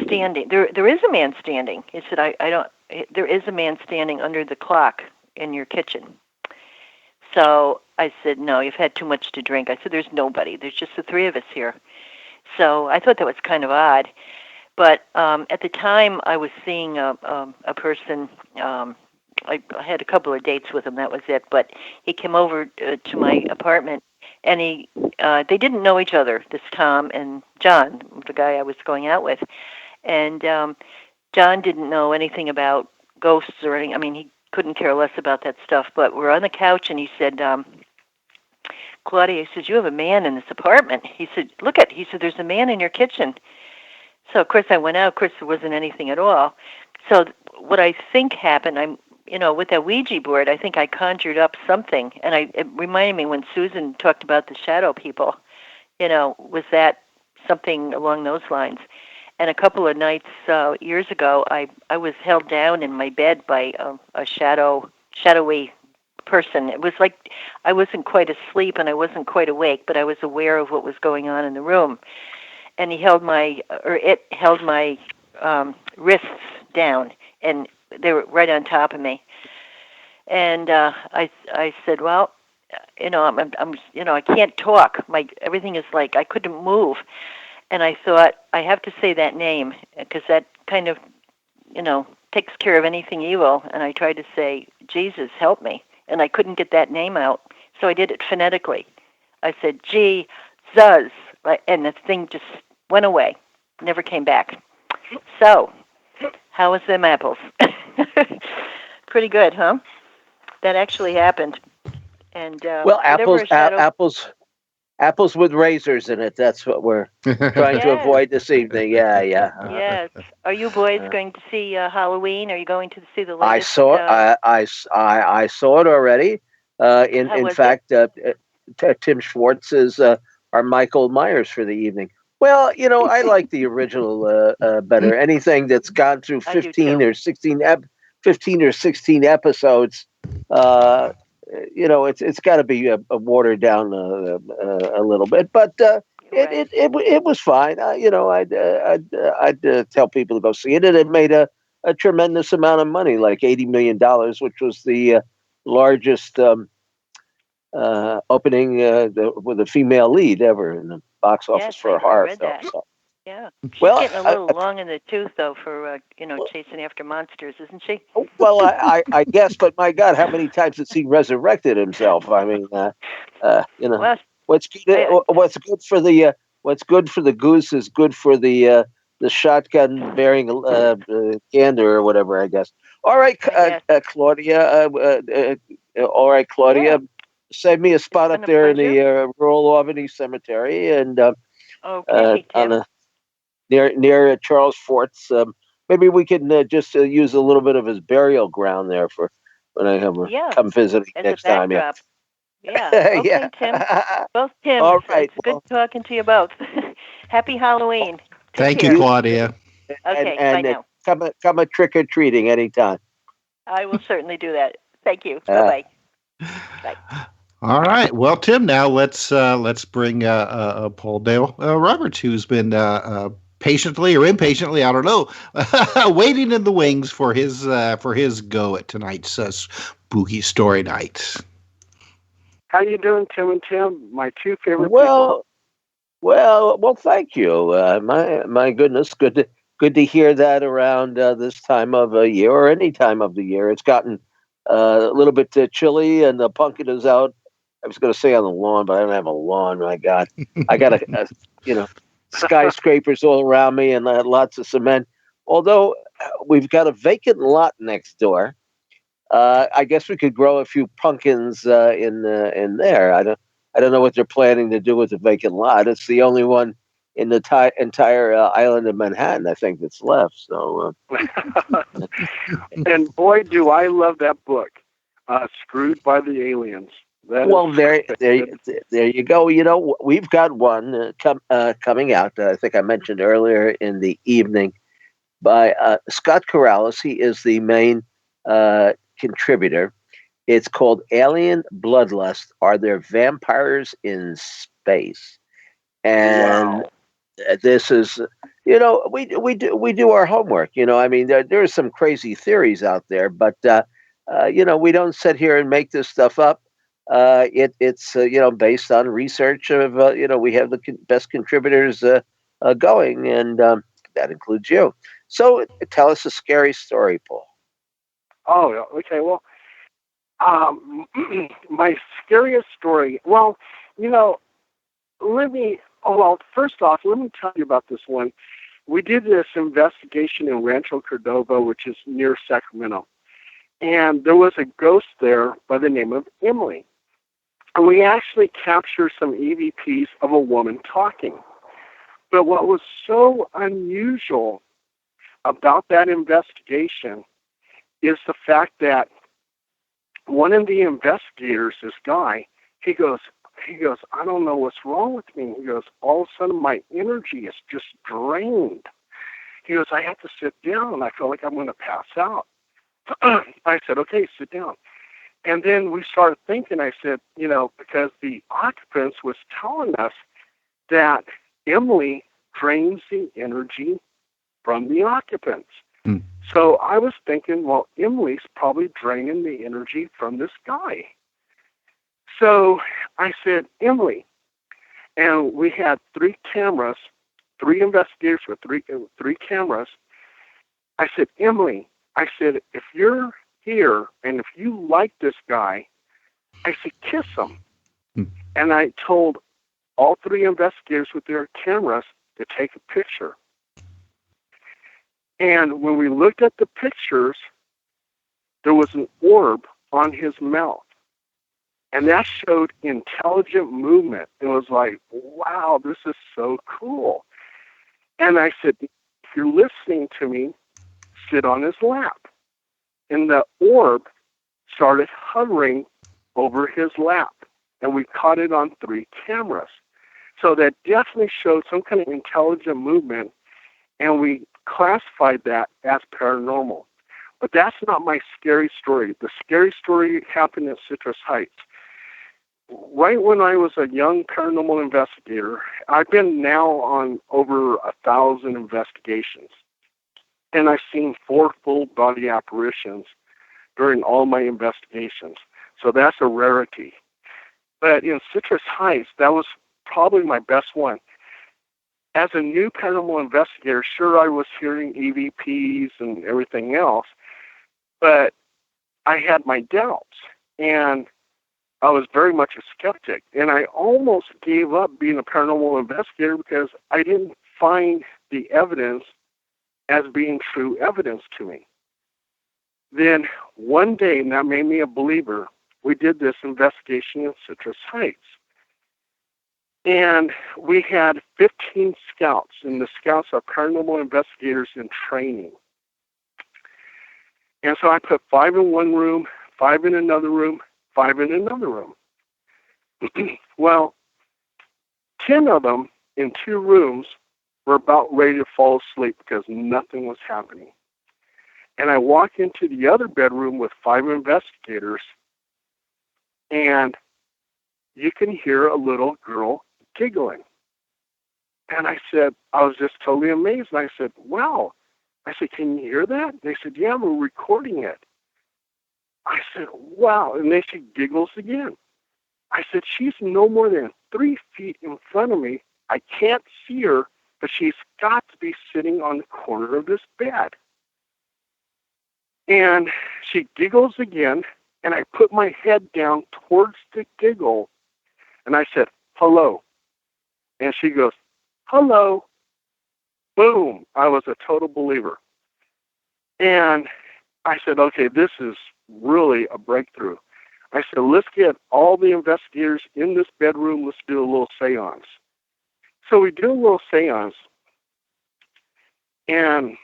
standing. There is a man standing." He said, "I don't. There is a man standing under the clock in your kitchen." So I said, "No, you've had too much to drink." I said, "There's nobody. There's just the three of us here." So I thought that was kind of odd. But at the time, I was seeing a person. I had a couple of dates with him. That was it. But he came over to my apartment. And they didn't know each other, this Tom and John, the guy I was going out with. And John didn't know anything about ghosts or anything. I mean, he couldn't care less about that stuff. But we're on the couch, and he said, "Claudia," he says, "you have a man in this apartment." He said, he said, "there's a man in your kitchen." So, of course, I went out. Of course, there wasn't anything at all. So what I think happened, with that Ouija board, I think I conjured up something. And it reminded me when Susan talked about the shadow people, was that something along those lines? And a couple of nights, years ago, I was held down in my bed by a shadowy person. It was like I wasn't quite asleep and I wasn't quite awake, but I was aware of what was going on in the room. And it held my wrists down, and they were right on top of me. And I said, well, I can't talk. Everything is like I couldn't move. And I thought, I have to say that name because that kind of, takes care of anything evil. And I tried to say, Jesus, help me. And I couldn't get that name out. So I did it phonetically. I said, Jesus. And the thing just went away, never came back. So, how was them apples? Pretty good, huh? That actually happened. And apples with razors in it. That's what we're trying to avoid this evening. Yeah. Yes. Are you boys going to see Halloween? Are you going to see the latest? I saw it. I saw it already. In fact, Tim Swartz is our Michael Myers for the evening. Well, I like the original better. Anything that's gone through 15 or 16 episodes. It's got to be watered down a little bit, but it was fine. I'd tell people to go see it, and it made a tremendous amount of money, like $80 million, which was the largest opening with a female lead ever in the box office for a horror film. So. Yeah, she's getting a little long in the tooth, though, for chasing after monsters, isn't she? Well, I guess, but my God, how many times has he resurrected himself? I mean, what's good for the goose is good for the shotgun bearing gander or whatever, I guess. All right, Claudia. All right, Claudia. Yeah. Save me a spot up there in the rural Albany cemetery, and near Charles Fort's. Maybe we can just use a little bit of his burial ground there for when I come visiting next time. Yeah. Okay, Tim. Both Tim. All right. It's good talking to you both. Happy Halloween. Thank you, Claudia. Okay, bye now. Come a trick or treating anytime. I will certainly do that. Thank you. Bye. Bye. All right. Well, Tim, now let's bring Paul Dale Roberts, who's been patiently or impatiently, I don't know, waiting in the wings for his go at tonight's spooky story night. How you doing, Tim and Tim? My two favorite people. Well, thank you. My goodness, good to hear that around this time of year or any time of the year. It's gotten a little bit chilly, and the pumpkin is out. I was going to say on the lawn, but I don't have a lawn. My God, I got skyscrapers all around me and lots of cement. Although we've got a vacant lot next door, I guess we could grow a few pumpkins in there. I don't know what they're planning to do with the vacant lot. It's the only one in the entire island of Manhattan, I think, that's left. So, and boy, do I love that book, Screwed by the Aliens. There you go. We've got one coming out. I think I mentioned earlier in the evening by Scott Corrales. He is the main contributor. It's called Alien Bloodlust: Are There Vampires in Space? And this is, we do our homework. I mean, there are some crazy theories out there, but we don't sit here and make this stuff up. It's based on research of we have the best contributors going, and that includes you. So tell us a scary story, Paul. Oh, okay. Well, my scariest story. Well, first off, let me tell you about this one. We did this investigation in Rancho Cordova, which is near Sacramento, and there was a ghost there by the name of Emily. And we actually captured some EVPs of a woman talking. But what was so unusual about that investigation is the fact that one of the investigators, this guy, he goes, I don't know what's wrong with me. He goes, all of a sudden my energy is just drained. He goes, I have to sit down. I feel like I'm going to pass out. I said, okay, sit down. And then we started thinking, I said, because the occupants was telling us that Emily drains the energy from the occupants. Mm. So I was thinking, well, Emily's probably draining the energy from this guy. So I said, Emily, and we had 3 cameras, 3 investigators with three cameras. I said, Emily, I said, if you're here and if you like this guy, I said, kiss him. Hmm. And I told all 3 investigators with their cameras to take a picture. And when we looked at the pictures, there was an orb on his mouth. And that showed intelligent movement. It was like, wow, this is so cool. And I said, if you're listening to me, sit on his lap. And the orb started hovering over his lap. And we caught it on 3 cameras. So that definitely showed some kind of intelligent movement. And we classified that as paranormal. But that's not my scary story. The scary story happened in Citrus Heights. Right when I was a young paranormal investigator, I've been now on over 1,000 investigations. And I've seen 4 full body apparitions during all my investigations. So that's a rarity. But in Citrus Heights, that was probably my best one. As a new paranormal investigator, sure, I was hearing EVPs and everything else, but I had my doubts, and I was very much a skeptic, and I almost gave up being a paranormal investigator because I didn't find the evidence as being true evidence to me. Then one day, and that made me a believer, we did this investigation in Citrus Heights. And we had 15 scouts, and the scouts are paranormal investigators in training. And so I put 5 in one room, 5 in another room, 5 in another room. Well, 10 of them in 2 rooms were about ready to fall asleep because nothing was happening. And I walk into the other bedroom with 5 investigators, and you can hear a little girl giggling. And I said, I was just totally amazed. And I said, wow. I said, can you hear that? They said, yeah, we're recording it. I said, wow. And then she giggles again. I said, she's no more than 3 feet in front of me. I can't see her, but she's got to be sitting on the corner of this bed. And she giggles again, and I put my head down towards the giggle, and I said, hello. And she goes, hello. Boom. I was a total believer. And I said, okay, this is really a breakthrough. I said, let's get all the investigators in this bedroom. Let's do a little seance. So we do a little seance. And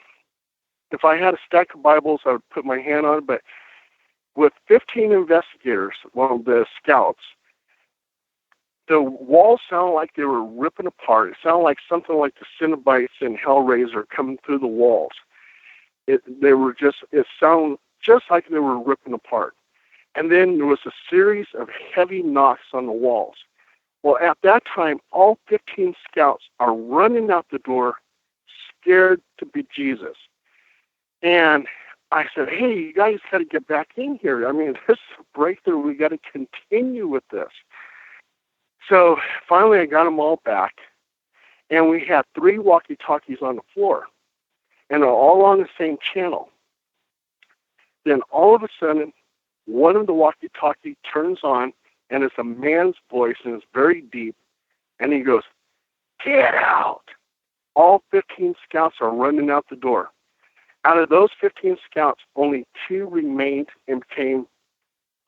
if I had a stack of Bibles, I would put my hand on it. But with 15 investigators, the scouts, the walls sounded like they were ripping apart. It sounded like something like the Cenobites in Hellraiser coming through the walls. It sounded just like they were ripping apart. And then there was a series of heavy knocks on the walls. Well, at that time, all 15 scouts are running out the door, scared to bejesus. And I said, hey, you guys got to get back in here. I mean, this is a breakthrough. We got to continue with this. So finally, I got them all back, and we had 3 walkie-talkies on the floor, and they're all on the same channel. Then all of a sudden, one of the walkie-talkie turns on, and it's a man's voice, and it's very deep, and he goes, get out. All 15 scouts are running out the door. Out of those 15 scouts, only 2 remained and became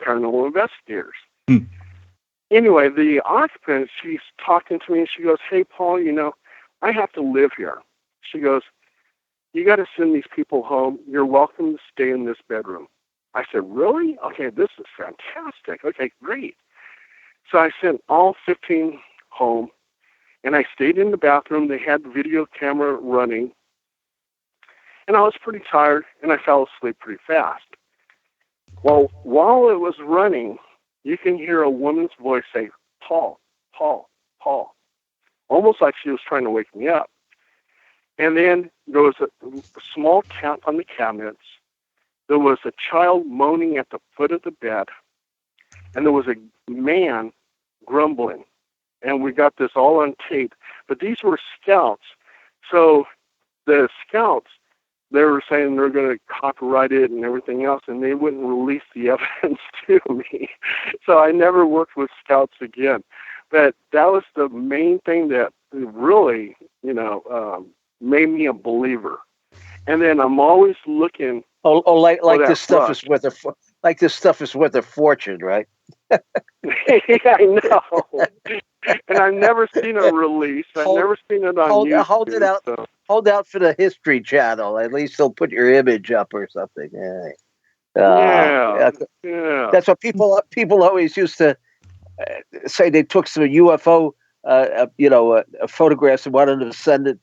paranormal investigators. Anyway, the occupant, she's talking to me, and she goes, hey, Paul, I have to live here. She goes, you got to send these people home. You're welcome to stay in this bedroom. I said, really? Okay, this is fantastic. Okay, great. So I sent all 15 home, and I stayed in the bathroom. They had the video camera running, and I was pretty tired, and I fell asleep pretty fast. Well, while it was running, you can hear a woman's voice say, Paul, Paul, Paul, almost like she was trying to wake me up. And then there was a small tap on the cabinets. There was a child moaning at the foot of the bed, and there was a man grumbling. And we got this all on tape. But these were scouts. So the scouts, they were saying they're going to copyright it and everything else, and they wouldn't release the evidence to me. So I never worked with scouts again. But that was the main thing that really, made me a believer. And then I'm always looking. Like this stuff brush. is worth a fortune, right? Yeah, I know. And I've never seen a release. I've never seen it on YouTube. Hold it out. So. Hold out for the History Channel. At least they'll put your image up or something. Yeah. That's what people always used to say. They took some UFO, photographs and wanted to send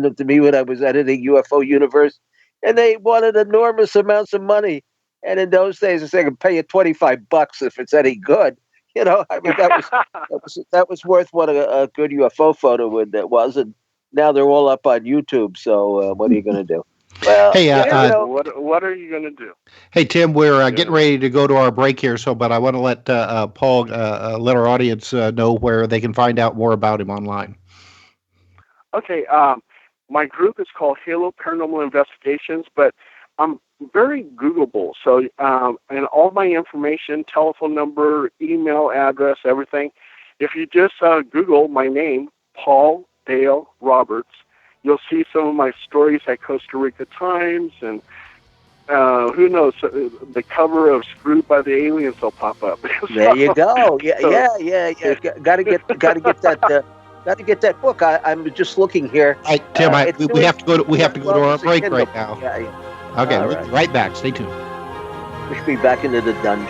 them to me when I was editing UFO Universe, and they wanted enormous amounts of money. And in those days, they could pay you $25 if it's any good. That was worth what a good UFO photo was, and now they're all up on YouTube. So what are you going to do? Well, hey, what are you going to do? Hey, Tim, we're getting ready to go to our break here, but I want to let Paul let our audience know where they can find out more about him online. Okay, my group is called Halo Paranormal Investigations, but I'm very Googleable. So, and all my information, telephone number, email address, everything. If you just Google my name, Paul Dale Roberts, you'll see some of my stories at Costa Rica Times, and who knows, the cover of Screwed by the Aliens will pop up. There you go. Yeah. Got to get that. Got to get that book. I'm just looking here. Tim, we have to go to our break right now. Yeah. Okay, we'll be right back. Stay tuned. We should be back into the dungeon.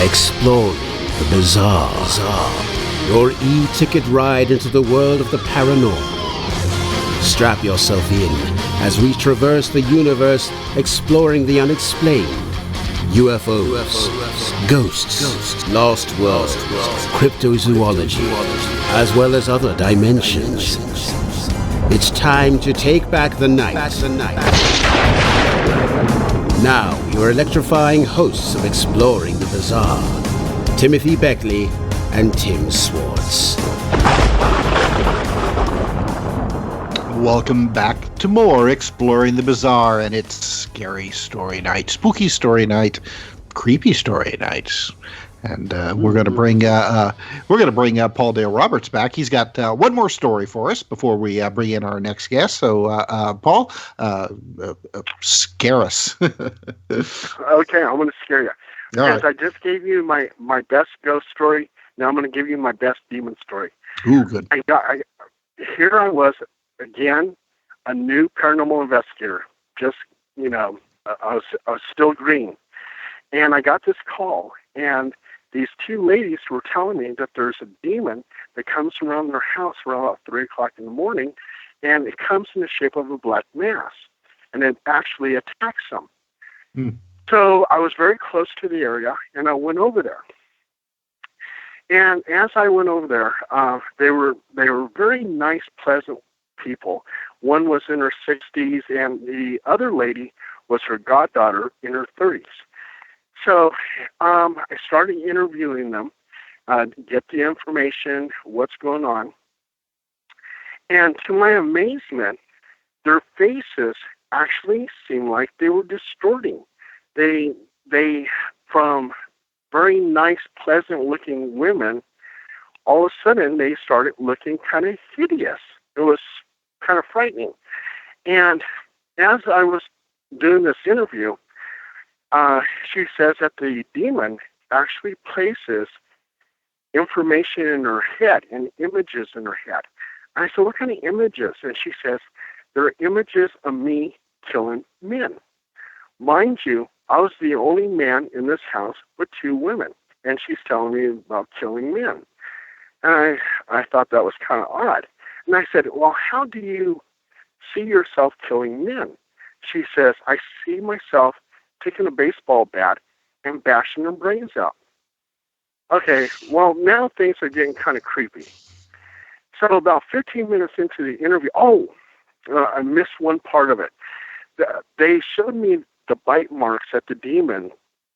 Exploring the bizarre. Your e-ticket ride into the world of the paranormal. Strap yourself in as we traverse the universe, exploring the unexplained. UFOs, ghosts, lost worlds, cryptozoology, as well as other dimensions. It's time to take back the night. Now, your electrifying hosts of Exploring the Bizarre, Timothy Beckley and Tim Swartz. Welcome back to more Exploring the Bizarre, and it's scary story night, spooky story night, creepy story night, and we're going to bring Paul Dale Roberts back. He's got one more story for us before we bring in our next guest. So, Paul, scare us. Okay, I'm going to scare you. Because I just gave you my best ghost story. Now I'm going to give you my best demon story. Ooh, good. Here I was. Again, a new paranormal investigator. Just, I was still green. And I got this call, and these two ladies were telling me that there's a demon that comes around their house around about 3 o'clock in the morning, and it comes in the shape of a black mass, and it actually attacks them. Mm. So I was very close to the area, and I went over there. And as I went over there, they were very nice, pleasant people. One was in her 60s, and the other lady was her goddaughter in her 30s. So I started interviewing them, get the information, what's going on. And to my amazement, their faces actually seemed like they were distorting. They from very nice, pleasant-looking women, all of a sudden they started looking kind of hideous. It was kind of frightening. And as I was doing this interview, she says that the demon actually places information in her head and images in her head. I said, what kind of images? And she says, there are images of me killing men. Mind you, I was the only man in this house with 2 women, and she's telling me about killing men. And I thought that was kind of odd. And I said, well, how do you see yourself killing men? She says, I see myself taking a baseball bat and bashing their brains out. Okay, well, now things are getting kind of creepy. So about 15 minutes into the interview, I missed one part of it. They showed me the bite marks that the demon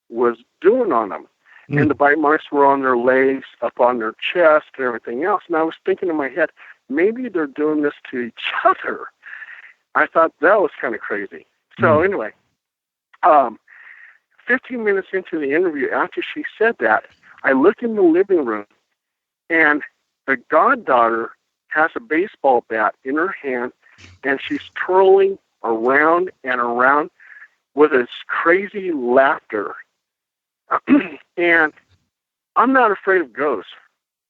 was doing on them. And the bite marks were on their legs, up on their chest, and everything else. And I was thinking in my head, maybe they're doing this to each other. I thought that was kind of crazy. So anyway, 15 minutes into the interview, after she said that, I look in the living room, and the goddaughter has a baseball bat in her hand, and she's twirling around and around with this crazy laughter. And I'm not afraid of ghosts,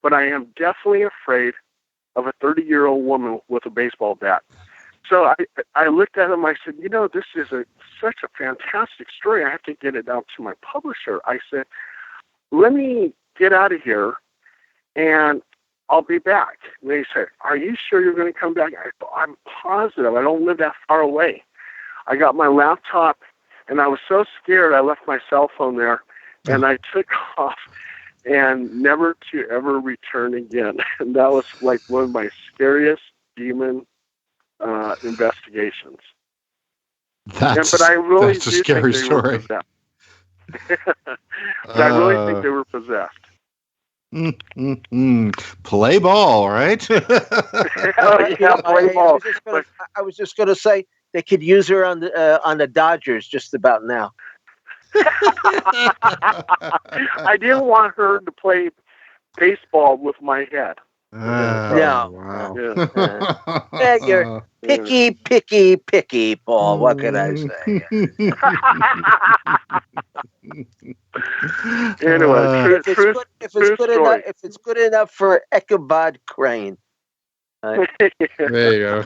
but I am definitely afraid of a 30-year-old woman with a baseball bat. So I looked at him, I said, this is such a fantastic story. I have to get it out to my publisher. I said, let me get out of here, and I'll be back. And they said, are you sure you're going to come back? I'm positive. I don't live that far away. I got my laptop, and I was so scared I left my cell phone there, and I took off and never to ever return again. And that was like one of my scariest demon investigations. That's a scary story. But I really think they were possessed. Play ball, right? Play ball. I was just going to say they could use her on the Dodgers just about now. I didn't want her to play baseball with my head. No. Wow. Yeah, you're picky, Paul. What can I say? Anyway, if it's good enough for Ichabod Crane. There you go.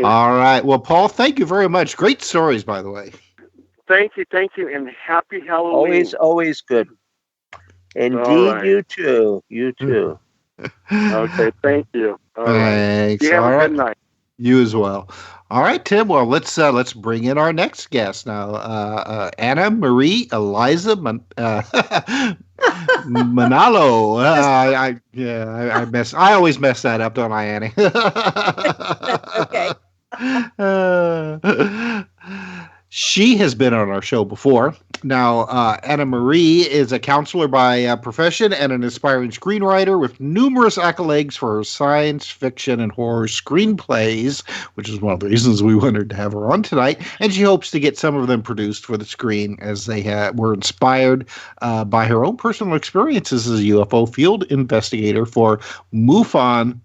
All right. Well, Paul, thank you very much. Great stories, by the way. Thank you, and happy Halloween. Always good. Indeed, right. You too. Okay, thank you. All Thanks. Right. You have a good night. You as well. All right, Tim. Well, let's bring in our next guest now. Anna Maria Elisa Manalo. I always mess that up, don't I, Annie? Okay. She has been on our show before. Now, Anna Marie is a counselor by profession and an aspiring screenwriter with numerous accolades for her science fiction and horror screenplays, which is one of the reasons we wanted to have her on tonight. And she hopes to get some of them produced for the screen, as they were inspired by her own personal experiences as a UFO field investigator for MUFON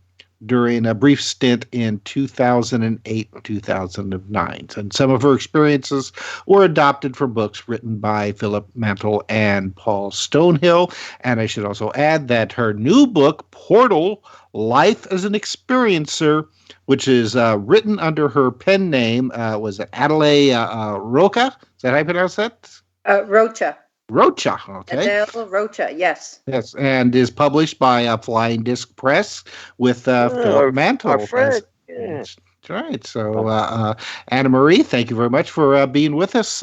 during a brief stint in 2008-2009. And some of her experiences were adopted from books written by Philip Mantle and Paul Stonehill. And I should also add that her new book, Portal, Life as an Experiencer, which is written under her pen name, was it Adelaide Roca? Is that how you pronounce that? Rocha, okay. Adele Rocha, yes. Yes, and is published by Flying Disc Press with Philip Mantle. Our friend. That's right. So, Anna Marie, thank you very much for being with us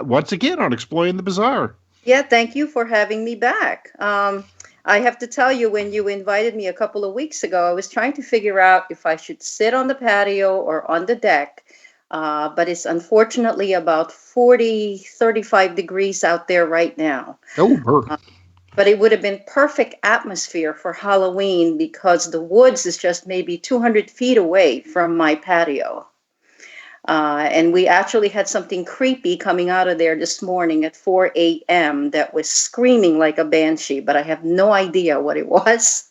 once again on Exploring the Bizarre. Yeah, thank you for having me back. I have to tell you, when you invited me a couple of weeks ago, I was trying to figure out if I should sit on the patio or on the deck. But it's unfortunately about 35 degrees out there right now. But it would have been perfect atmosphere for Halloween because the woods is just maybe 200 feet away from my patio. And we actually had something creepy coming out of there this morning at 4 a.m. that was screaming like a banshee, but I have no idea what it was.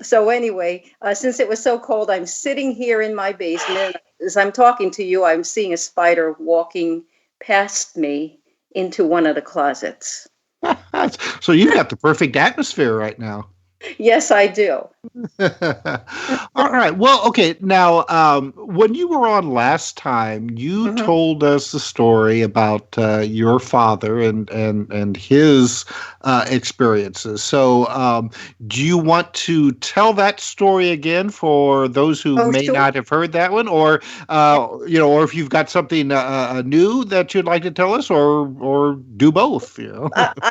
So anyway, since it was so cold, I'm sitting here in my basement. As I'm talking to you, I'm seeing a spider walking past me into one of the closets. So you got the perfect atmosphere right now. Yes, I do. All right. Well, okay. Now, when you were on last time, you told us the story about your father and his experiences. So, do you want to tell that story again for those who may sure. not have heard that one, or or if you've got something new that you'd like to tell us, or do both?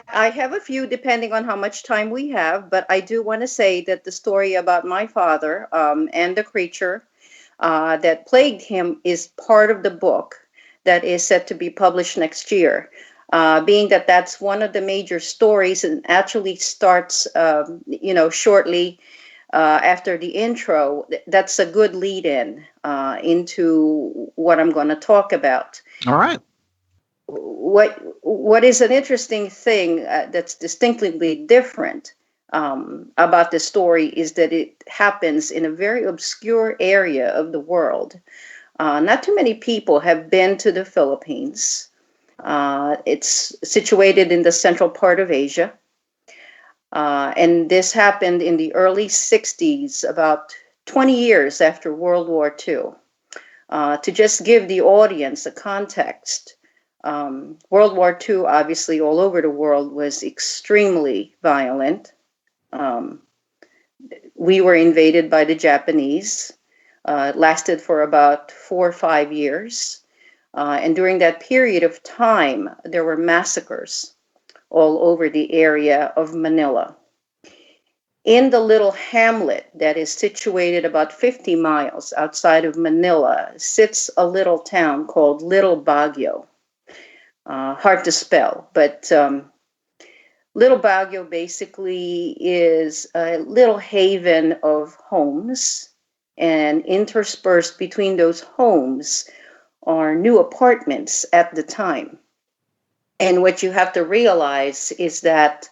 I have a few, depending on how much time we have, but I do want to say that the story about my father and the creature that plagued him is part of the book that is set to be published next year. Being that that's one of the major stories and actually starts, shortly after the intro. That's a good lead-in into what I'm going to talk about. All right. What is an interesting thing that's distinctly different about the story is that it happens in a very obscure area of the world. Not too many people have been to the Philippines. It's situated in the central part of Asia. And this happened in the early 60s, about 20 years after World War II. To just give the audience a context, World War II, obviously all over the world, was extremely violent. We were invaded by the Japanese. It lasted for about 4 or 5 years. And during that period of time, there were massacres all over the area of Manila. In the little hamlet that is situated about 50 miles outside of Manila sits a little town called Little Baguio. Hard to spell, but Little Baguio basically is a little haven of homes, and interspersed between those homes are new apartments at the time. And what you have to realize is that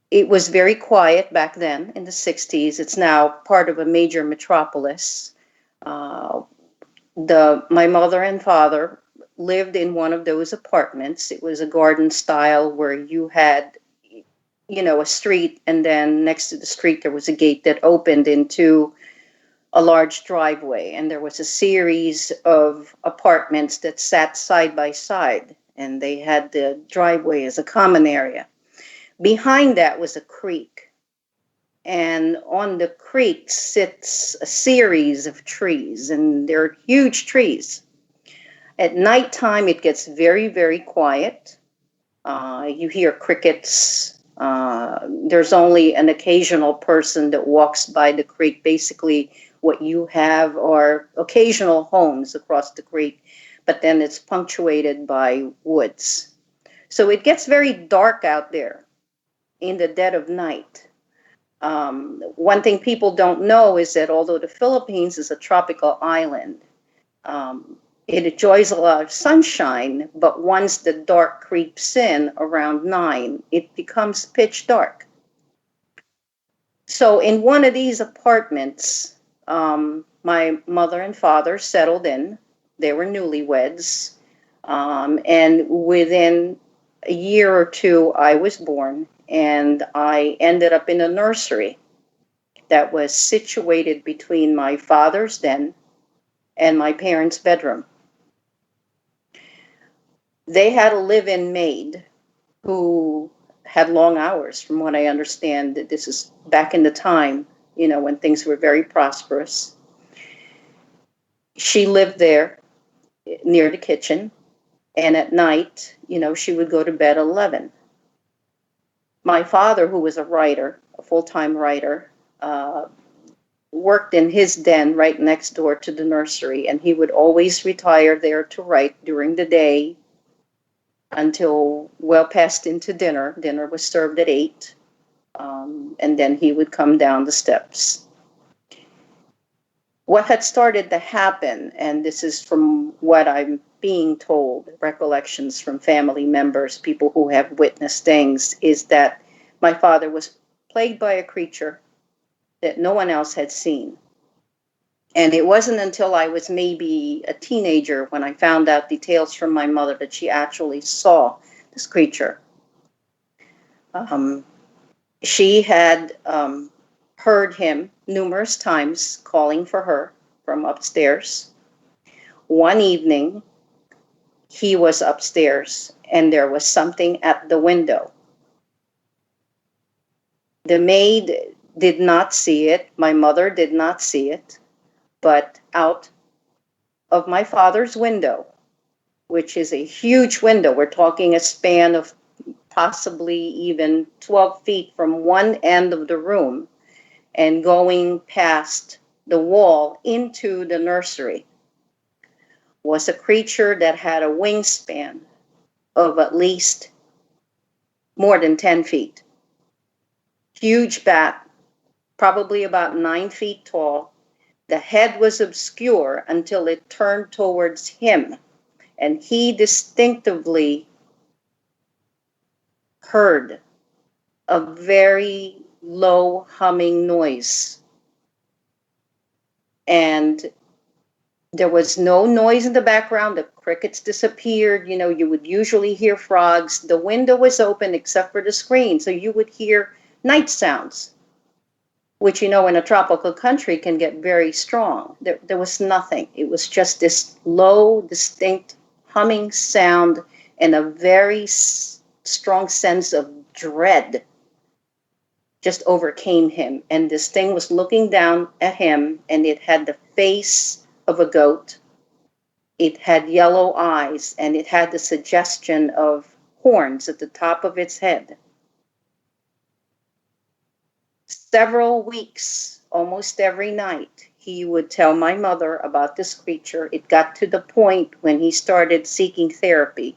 it was very quiet back then in the 60s. It's now part of a major metropolis. My mother and father lived in one of those apartments. It was a garden style where you had, a street, and then next to the street there was a gate that opened into a large driveway, and there was a series of apartments that sat side by side, and they had the driveway as a common area. Behind that was a creek, and on the creek sits a series of trees, and they're huge trees. At nighttime, it gets very, very quiet. You hear crickets. There's only an occasional person that walks by the creek. Basically, what you have are occasional homes across the creek, but then it's punctuated by woods. So it gets very dark out there in the dead of night. One thing people don't know is that although the Philippines is a tropical island, it enjoys a lot of sunshine, but once the dark creeps in around 9, it becomes pitch dark. So in one of these apartments, my mother and father settled in. They were newlyweds. And within a year or two, I was born, and I ended up in a nursery that was situated between my father's den and my parents' bedroom. They had a live-in maid who had long hours, from what I understand. This is back in the time, when things were very prosperous. She lived there near the kitchen, and at night, she would go to bed 11. My father, who was a writer, a full-time writer, worked in his den right next door to the nursery, and he would always retire there to write during the day until well past into dinner. Dinner was served at 8, and then he would come down the steps. What had started to happen, and this is from what I'm being told, recollections from family members, people who have witnessed things, is that my father was plagued by a creature that no one else had seen. And it wasn't until I was maybe a teenager when I found out details from my mother that she actually saw this creature. She had heard him numerous times calling for her from upstairs. One evening, he was upstairs and there was something at the window. The maid did not see it. My mother did not see it. But out of my father's window, which is a huge window, we're talking a span of possibly even 12 feet from one end of the room and going past the wall into the nursery, was a creature that had a wingspan of at least more than 10 feet. Huge bat, probably about 9 feet tall. The head was obscure until it turned towards him, and he distinctively heard a very low humming noise. And there was no noise in the background. The crickets disappeared. You know, you would usually hear frogs. The window was open except for the screen, so you would hear night sounds, which, you know, in a tropical country can get very strong. There was nothing. It was just this low, distinct humming sound and a very strong sense of dread just overcame him. And this thing was looking down at him, and it had the face of a goat. It had yellow eyes, and it had the suggestion of horns at the top of its head. Several weeks, almost every night, he would tell my mother about this creature. It got to the point when he started seeking therapy,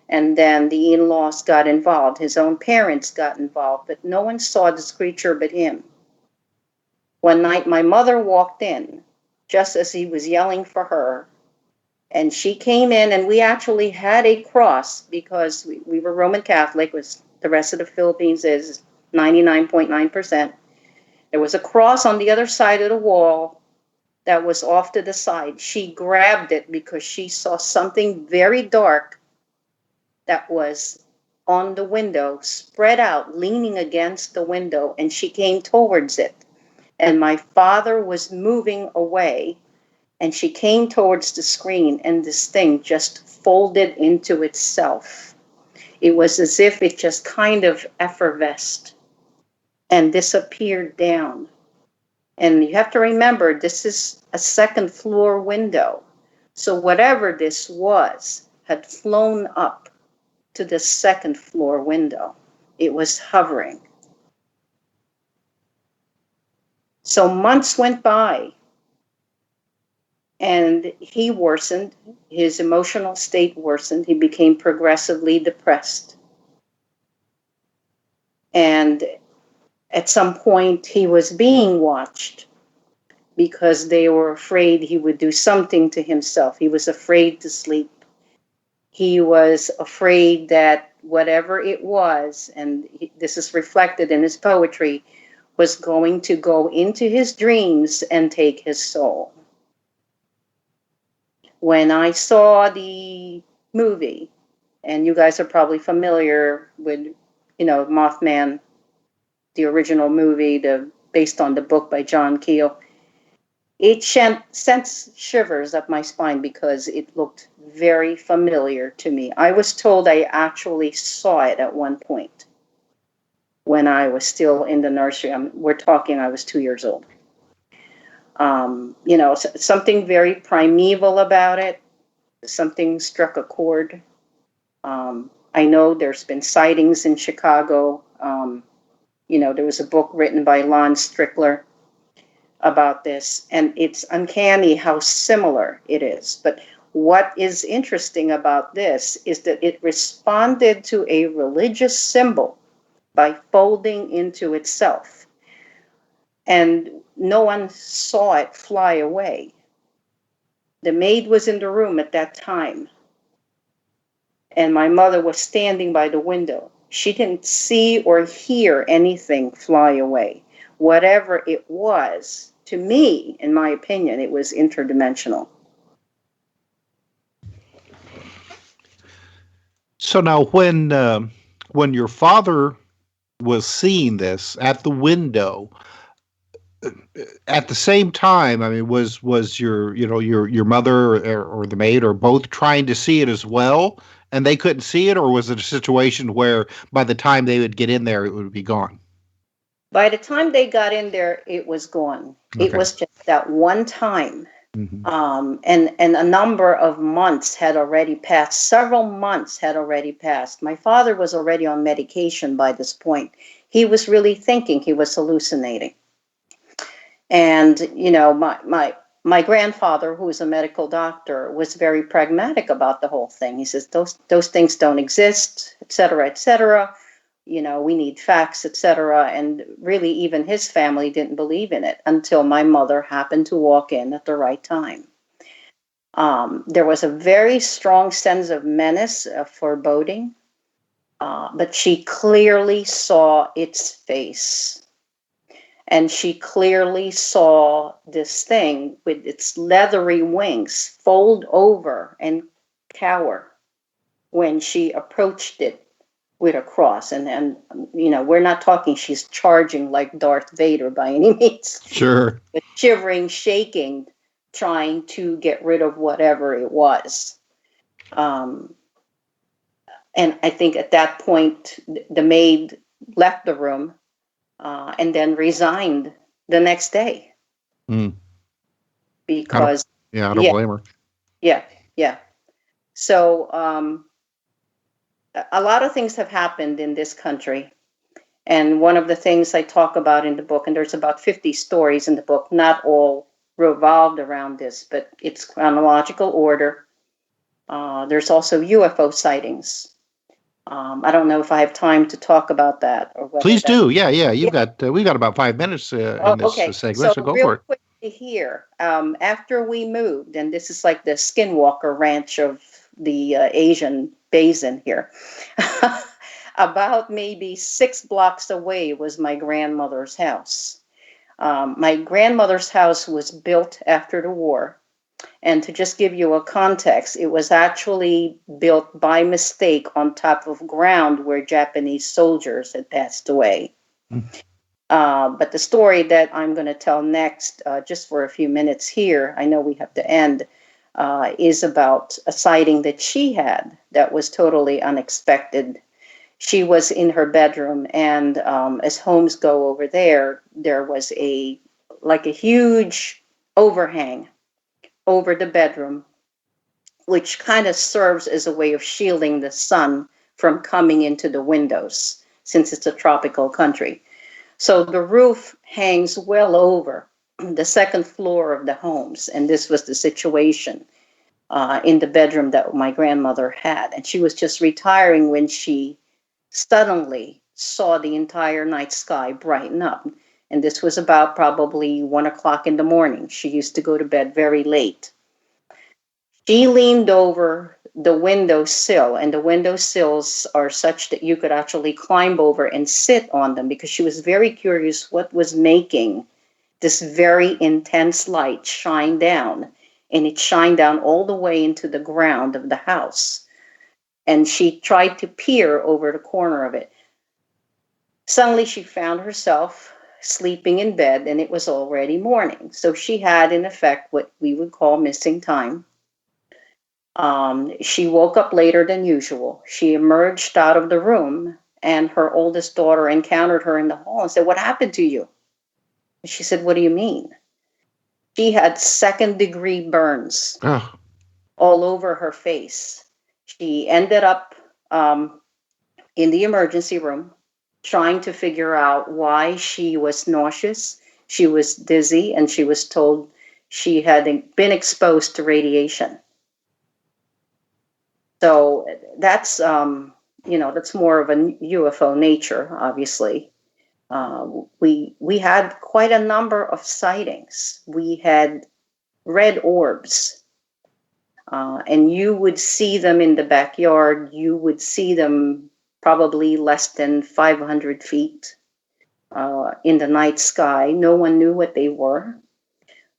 and then the in-laws got involved. His own parents got involved, but no one saw this creature but him. One night, my mother walked in just as he was yelling for her, and she came in, and we actually had a cross because we were Roman Catholic, which the rest of the Philippines is 99.9%. There was a cross on the other side of the wall that was off to the side. She grabbed it because she saw something very dark that was on the window, spread out, leaning against the window, and she came towards it. And my father was moving away, and she came towards the screen, and this thing just folded into itself. It was as if it just kind of effervesced and disappeared down. And you have to remember, this is a second floor window. So whatever this was had flown up to the second floor window. It was hovering. So months went by, and he worsened. His emotional state worsened. He became progressively depressed. And at some point, he was being watched because they were afraid he would do something to himself. He was afraid to sleep. He was afraid that whatever it was, and this is reflected in his poetry, was going to go into his dreams and take his soul. When I saw the movie, and you guys are probably familiar with, you know, Mothman, the original movie, based on the book by John Keel, it sent shivers up my spine because it looked very familiar to me. I was told I actually saw it at one point when I was still in the nursery. We're talking, I was 2 years old. You know, something very primeval about it. Something struck a chord. I know there's been sightings in Chicago. You know, there was a book written by Lon Strickler about this, and it's uncanny how similar it is. But what is interesting about this is that it responded to a religious symbol by folding into itself. And no one saw it fly away. The maid was in the room at that time, and my mother was standing by the window. She didn't see or hear anything fly away. Whatever it was, to me, in my opinion, it was interdimensional. So now, when your father was seeing this at the window, at the same time, I mean, was your mother or the maid or both trying to see it as well, and they couldn't see it, or was it a situation where by the time they would get in there, it would be gone? By the time they got in there, it was gone. Okay. It was just that one time. Mm-hmm. And a number of months had already passed. Several months had already passed. My father was already on medication by this point. He was really thinking he was hallucinating. And, you know, my grandfather, who was a medical doctor, was very pragmatic about the whole thing. He says, those things don't exist, et cetera, et cetera. You know, we need facts, et cetera. And really, even his family didn't believe in it until my mother happened to walk in at the right time. There was a very strong sense of menace, foreboding, but she clearly saw its face. And she clearly saw this thing with its leathery wings fold over and cower when she approached it with a cross. And you know, we're not talking she's charging like Darth Vader by any means. Sure. But shivering, shaking, trying to get rid of whatever it was. And I think at that point, the maid left the room and then resigned the next day. Because... I don't blame her. Yeah. So... a lot of things have happened in this country. And one of the things I talk about in the book, and there's about 50 stories in the book, not all revolved around this, but it's chronological order. There's also UFO sightings. I don't know if I have time to talk about that. Or please do. Yeah. We've got about 5 minutes in this segment, so go for it. Quickly here, after we moved, and this is like the Skinwalker Ranch of the Asian basin here. About maybe 6 blocks away was my grandmother's house. My grandmother's house was built after the war. And to just give you a context, it was actually built by mistake on top of ground where Japanese soldiers had passed away. But the story that I'm going to tell next, just for a few minutes here, I know we have to end, is about a sighting that she had that was totally unexpected. She was in her bedroom, and as homes go over there was a huge overhang over the bedroom, which kind of serves as a way of shielding the sun from coming into the windows, since it's a tropical country. So the roof hangs well over the second floor of the homes, and this was the situation in the bedroom that my grandmother had. And she was just retiring when she suddenly saw the entire night sky brighten up. And this was about probably 1 o'clock in the morning. She used to go to bed very late. She leaned over the windowsill, and the windowsills are such that you could actually climb over and sit on them, because she was very curious what was making this very intense light shine down. And it shined down all the way into the ground of the house. And she tried to peer over the corner of it. Suddenly she found herself sleeping in bed, and it was already morning. So she had, in effect, what we would call missing time. She woke up later than usual. She emerged out of the room, and her oldest daughter encountered her in the hall and said, "What happened to you?" And she said, "What do you mean?" She had 2nd-degree burns all over her face. She ended up in the emergency room, trying to figure out why she was nauseous, she was dizzy, and she was told she had been exposed to radiation. So that's, that's more of a UFO nature, obviously. We had quite a number of sightings. We had red orbs, and you would see them in the backyard. You would see them probably less than 500 feet in the night sky. No one knew what they were.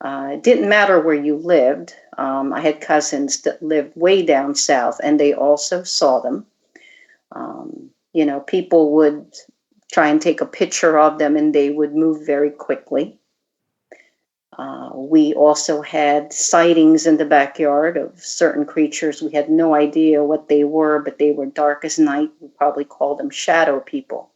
It didn't matter where you lived. I had cousins that lived way down south, and they also saw them. People would try and take a picture of them, and they would move very quickly. We also had sightings in the backyard of certain creatures. We had no idea what they were, but they were dark as night. We probably called them shadow people.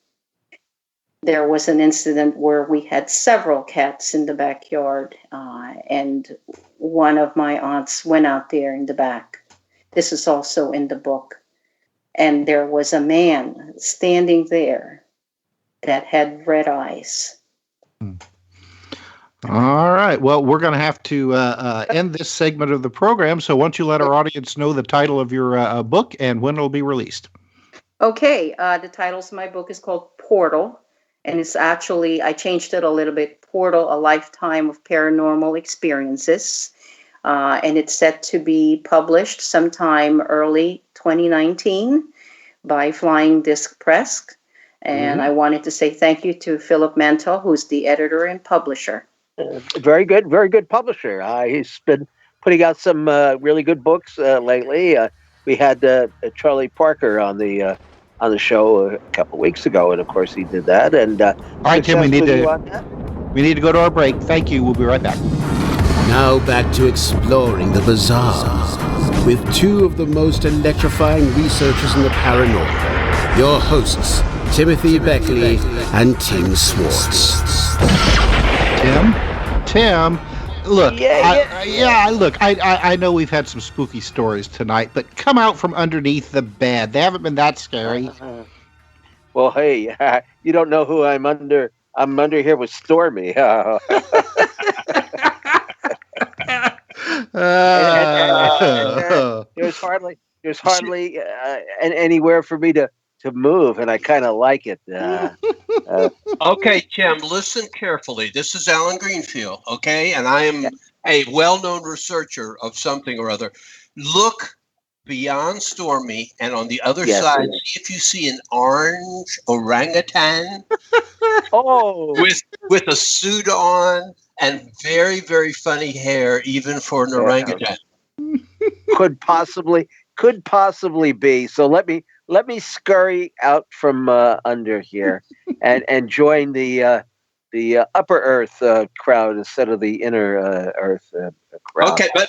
There was an incident where we had several cats in the backyard, and one of my aunts went out there in the back. This is also in the book. And there was a man standing there that had red eyes. All right. Well, we're going to have to end this segment of the program. So why don't you let our audience know the title of your book and when it'll be released? Okay. The title of my book is called Portal. And it's actually, I changed it a little bit, Portal, A Lifetime of Paranormal Experiences. And it's set to be published sometime early 2019 by Flying Disc Press. And I wanted to say thank you to Philip Mantel, who's the editor and publisher. Very good publisher. He's been putting out some really good books lately. We had Charlie Parker on the show a couple of weeks ago, and of course he did that. And all right, Tim, we need to go to our break. Thank you. We'll be right back. Now back to exploring the bizarre with two of the most electrifying researchers in the paranormal. Your hosts, Timothy Beckley and Tim Swartz. Tim, look, I know we've had some spooky stories tonight, but come out from underneath the bed. They haven't been that scary. Well, hey, you don't know who I'm under. I'm under here with Stormy. There's hardly anywhere for me to move, and I kind of like it. Okay, Tim, listen carefully. This is Allen Greenfield, okay? And I am a well-known researcher of something or other. Look beyond Stormy, and on the other side, see if you see an orange orangutan with a suit on and very, very funny hair, even for an orangutan. Could possibly be. So let me scurry out from under here and join the upper earth crowd instead of the inner earth crowd. Okay, but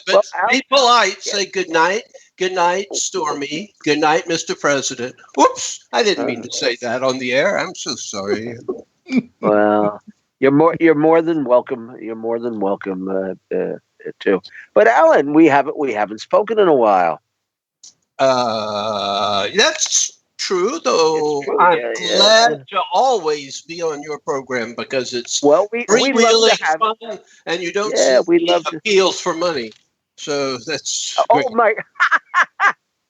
be polite. Say good night. Good night, Stormy. Good night, Mr. President. Whoops! I didn't mean to say that on the air. I'm so sorry. Well, you're more than welcome. You're more than welcome too. But Allen, we haven't spoken in a while. That's true, though. I'm glad to always be on your program because it's freewheeling fun, and you don't see appeals for money. So that's my!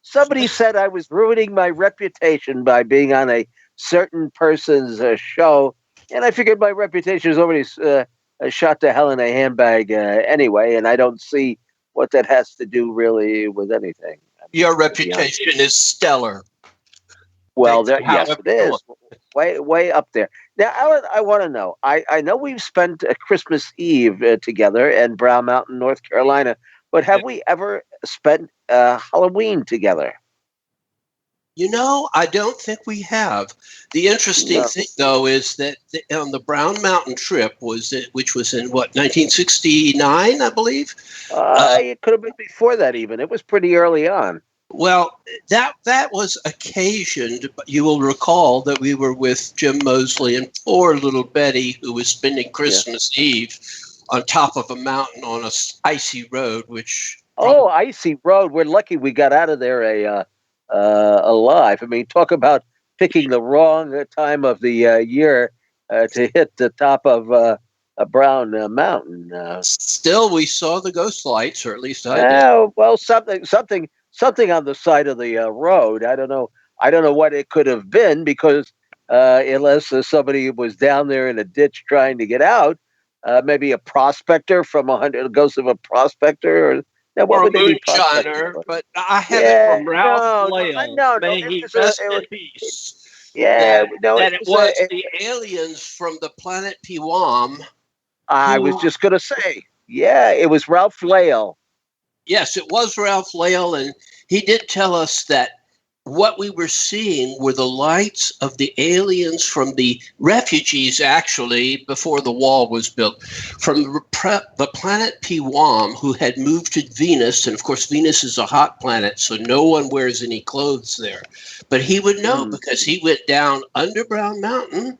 Somebody said I was ruining my reputation by being on a certain person's show, and I figured my reputation is already shot to hell in a handbag anyway, and I don't see what that has to do really with anything. Your reputation is stellar. Well, yes, it is. Way up there. Now, Allen, I want to know. I know we've spent Christmas Eve together in Brown Mountain, North Carolina, but have we ever spent Halloween together? You know, I don't think we have. The interesting thing, though, is that on the Brown Mountain trip, which was in, 1969, I believe? It could have been before that even. It was pretty early on. Well, that was occasioned, you will recall that we were with Jim Mosley and poor little Betty, who was spending Christmas Eve on top of a mountain on a icy road, icy road. We're lucky we got out of there alive. I mean, talk about picking the wrong time of the year to hit the top of a Brown Mountain. Still, we saw the ghost lights, or at least I did. Well, something on the side of the road. I don't know what it could have been because unless somebody was down there in a ditch trying to get out, maybe a prospector from a ghost of a prospector, or a moonshiner. But I have it from Ralph Lale. May he rest in peace. Yeah, it was the aliens from the planet Pewam. I was just going to say. Yeah, it was Ralph Lale. Yes, it was Ralph Lale, and he did tell us that what we were seeing were the lights of the aliens from the refugees, actually, before the wall was built, from the planet Piwam, who had moved to Venus. And of course, Venus is a hot planet, so no one wears any clothes there. But he would know because he went down Underground Mountain,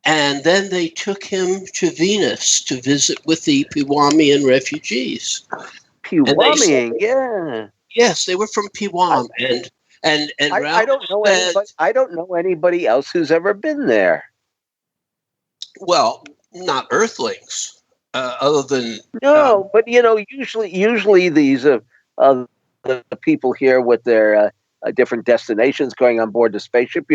and then they took him to Venus to visit with the Piwamian refugees. Piwamian, yeah. Yes, they were from Piwam, and I don't know anybody. I don't know anybody else who's ever been there. Well, not Earthlings, other than no. But usually these the people here with their different destinations going on board the spaceship.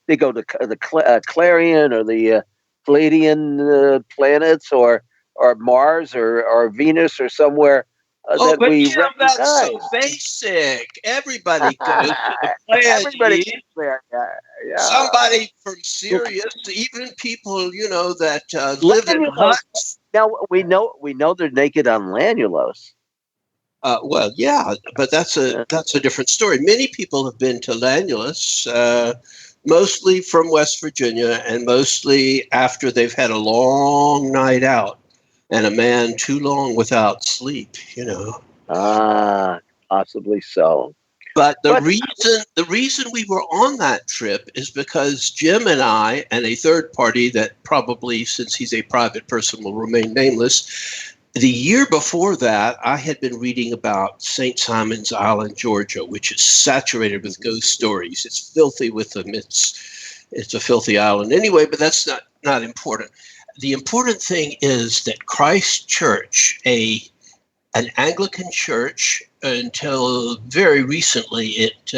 They go to the Clarion or the Palladian planets or Mars or Venus or somewhere. But Jim, that's so basic. Everybody goes to the Pleiades. Everybody goes there. Yeah. Somebody from Sirius, even people that live in huts. Now we know they're naked on Lanulos. Well, yeah, but that's a different story. Many people have been to Lanulos, mostly from West Virginia, and mostly after they've had a long night out. And a man too long without sleep, possibly so. But the reason we were on that trip is because Jim and I, and a third party that probably, since he's a private person, will remain nameless. The year before that, I had been reading about St. Simon's Island, Georgia, which is saturated with ghost stories. It's filthy with them. It's a filthy island anyway, but that's not important. The important thing is that Christ Church, an Anglican church, until very recently, it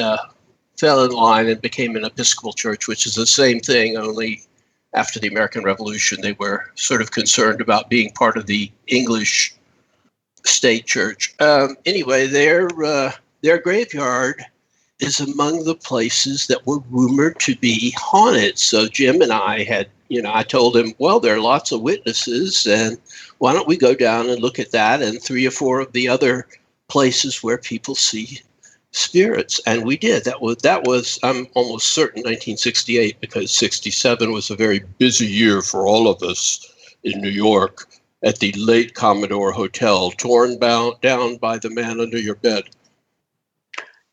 fell in line and became an Episcopal church, which is the same thing, only after the American Revolution, they were sort of concerned about being part of the English state church. Anyway, their graveyard is among the places that were rumored to be haunted. So Jim and I had, I told him, well, there are lots of witnesses, and why don't we go down and look at that and 3 or 4 of the other places where people see spirits. And we did. That was I'm almost certain 1968, because 67 was a very busy year for all of us in New York at the late Commodore Hotel, torn down by the man under your bed.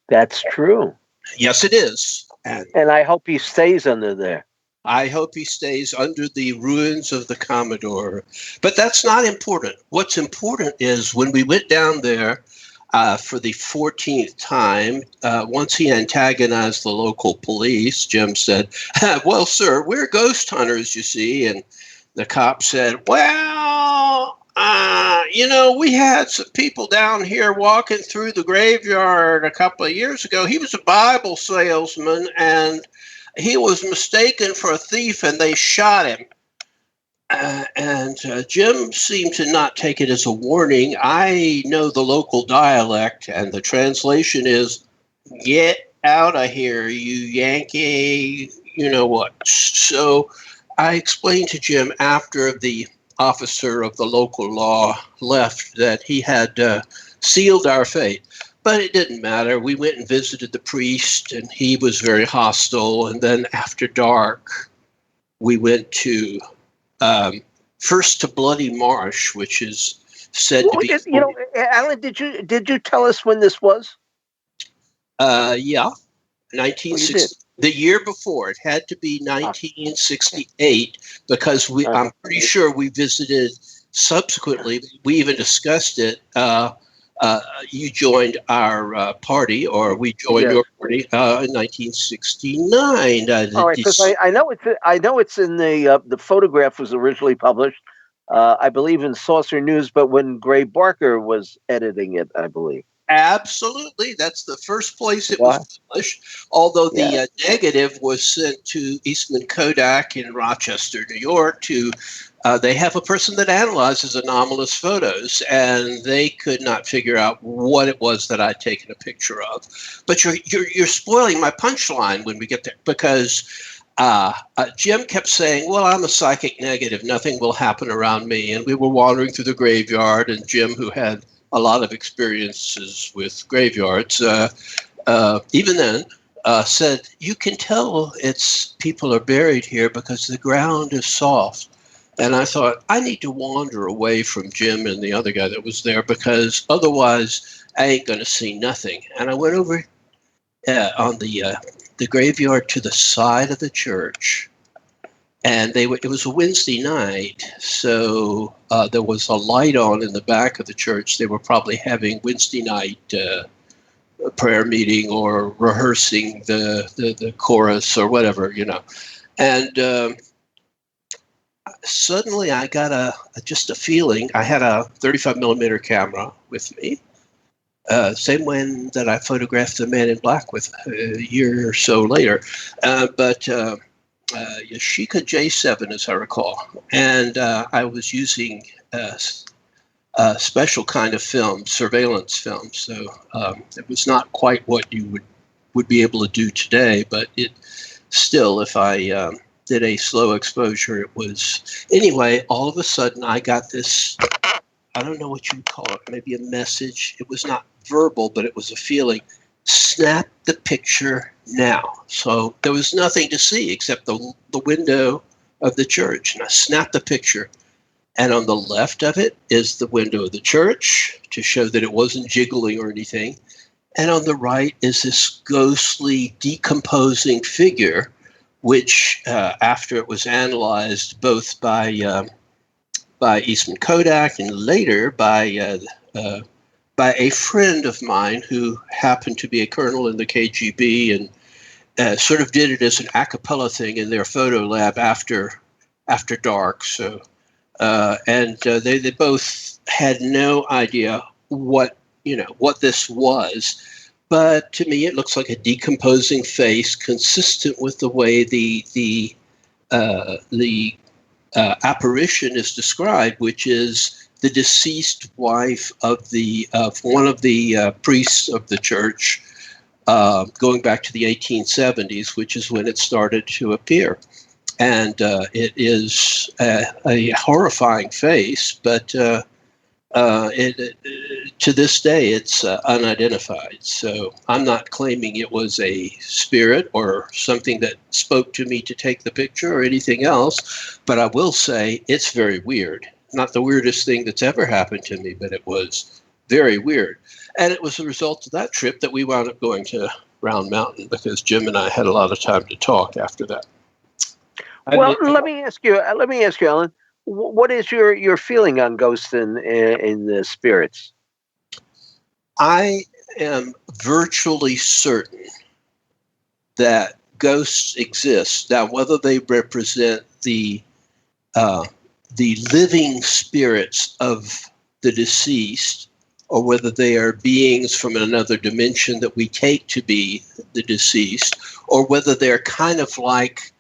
That's true. Yes, it is. And I hope he stays under there. I hope he stays under the ruins of the Commodore. But that's not important. What's important is when we went down there for the 14th time, once he antagonized the local police, Jim said, well, sir, we're ghost hunters, you see. And the cop said, well, we had some people down here walking through the graveyard a couple of years ago. He was a Bible salesman, and he was mistaken for a thief, and they shot him. And Jim seemed to not take it as a warning. I know the local dialect, and the translation is, get out of here, you Yankee, you know what. So I explained to Jim after the officer of the local law left that he had sealed our fate. But it didn't matter. We went and visited the priest, and he was very hostile. And then after dark, we went to first to Bloody Marsh, which is said to be. Alan, did you tell us when this was? Yeah, 1960. The year before, it had to be 1968, because I'm pretty sure we visited subsequently. We even discussed it. You joined our party, or we joined your party in 1969. All right, because I know it's in the photograph was originally published, I believe, in Saucer News, but when Gray Barker was editing it, I believe. Absolutely. That's the first place it was published, although the negative was sent to Eastman Kodak in Rochester, New York. They have a person that analyzes anomalous photos, and they could not figure out what it was that I'd taken a picture of. But you're spoiling my punchline when we get there, because Jim kept saying, well, I'm a psychic negative. Nothing will happen around me. And we were wandering through the graveyard, and Jim, who had a lot of experiences with graveyards, even then, said, you can tell it's people are buried here because the ground is soft. And I thought, I need to wander away from Jim and the other guy that was there because otherwise I ain't going to see nothing. And I went over on the graveyard to the side of the church. And it was a Wednesday night, so there was a light on in the back of the church. They were probably having Wednesday night prayer meeting or rehearsing the chorus or whatever, And suddenly I got just a feeling. I had a 35 millimeter camera with me, same one that I photographed the Man in Black with a year or so later, but Yashica J7, as I recall, and I was using a special kind of film, surveillance film. So it was not quite what you would be able to do today, but it still, if I did a slow exposure, it was anyway. All of a sudden, I got this. I don't know what you would call it. Maybe a message. It was not verbal, but it was a feeling. Snap the picture now. So there was nothing to see except the window of the church, and I snapped the picture. And on the left of it is the window of the church to show that it wasn't jiggling or anything. And on the right is this ghostly, decomposing figure, which after it was analyzed both by Eastman Kodak and later by a friend of mine who happened to be a colonel in the KGB and sort of did it as an a cappella thing in their photo lab after dark. So. They both had no idea what this was, but to me it looks like a decomposing face, consistent with the way the apparition is described, which is the deceased wife of one of the priests of the church, going back to the 1870s, which is when it started to appear. And it is a horrifying face, but to this day, it's unidentified. So I'm not claiming it was a spirit or something that spoke to me to take the picture or anything else, but I will say it's very weird. Not the weirdest thing that's ever happened to me, but it was very weird. And it was a result of that trip that we wound up going to Round Mountain because Jim and I had a lot of time to talk after that. Well, let me ask you, Ellen. What is your feeling on ghosts and the spirits? I am virtually certain that ghosts exist. Now, whether they represent the living spirits of the deceased, or whether they are beings from another dimension that we take to be the deceased, or whether they're kind of like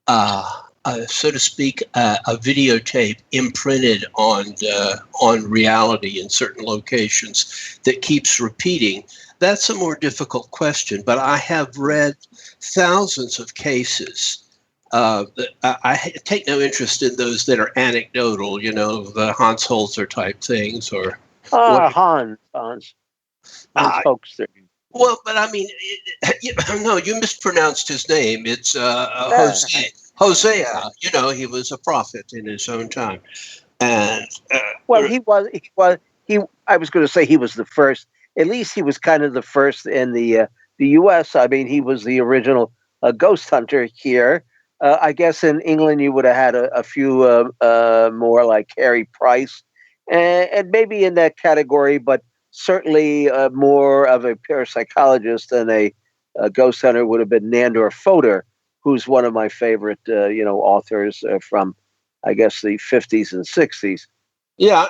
so to speak, a videotape imprinted on reality in certain locations that keeps repeating. That's a more difficult question, but I have read thousands of cases. I take no interest in those that are anecdotal, the Hans Holzer type things or Hans Hoaxer. Well, but I mean, no, you mispronounced his name. It's Hosea. He was a prophet in his own time, and he was. I was going to say he was the first. At least he was kind of the first in the U.S. I mean, he was the original ghost hunter here. I guess in England you would have had a few more like Harry Price, and maybe in that category, but certainly more of a parapsychologist than a ghost hunter would have been Nandor Fodor, who's one of my favorite, authors from, I guess, the 50s and 60s. Yeah,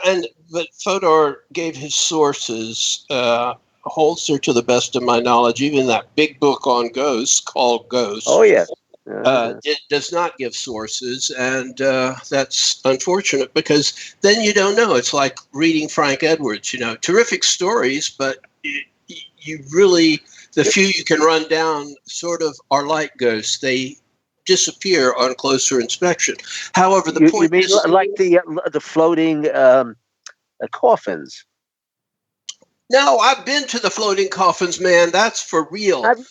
but Fodor gave his sources. Holzer, to the best of my knowledge, even that big book on ghosts called Ghosts. Oh, yes. It does not give sources, and that's unfortunate because then you don't know. It's like reading Frank Edwards, terrific stories, but you really, the few you can run down sort of are like ghosts. They disappear on closer inspection. However, the point you mean is, like the floating coffins? no, I've been to the floating coffins, man. That's for real. Have you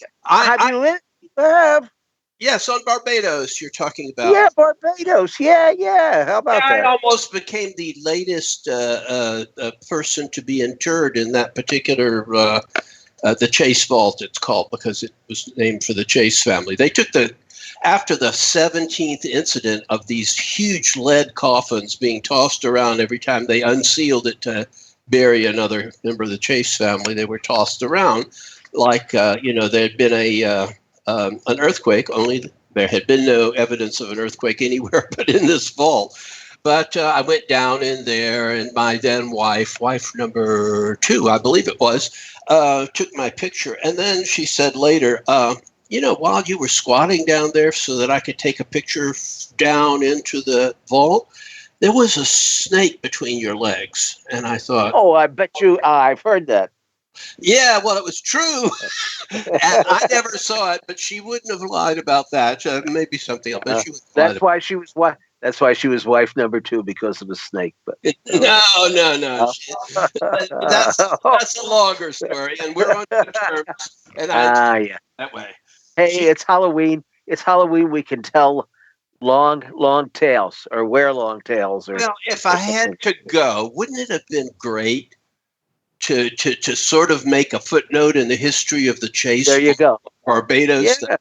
been? Yes, on Barbados, you're talking about. Yeah, Barbados. Yeah. How about that? I almost became the latest person to be interred in that particular, the Chase Vault, it's called, because it was named for the Chase family. They took after the 17th incident of these huge lead coffins being tossed around every time they unsealed it to bury another member of the Chase family, they were tossed around like, there had been an earthquake, only there had been no evidence of an earthquake anywhere but in this vault. But I went down in there, and my then wife number 2, I believe it was, took my picture. And then she said later, while you were squatting down there so that I could take a picture down into the vault, there was a snake between your legs. And I thought, oh, I bet you I've heard that. Yeah, well, it was true. And I never saw it, but she wouldn't have lied about that. Maybe something else. But she would have that's why she was That's why she was wife number 2, because of a snake. But no. That's a longer story, and we're on good terms. And yeah, that way. Hey, it's Halloween. It's Halloween. We can tell long tales, or wear long tails. Well, if I had to go, wouldn't it have been great to sort of make a footnote in the history of the Chase? There you go. Barbados. Yeah.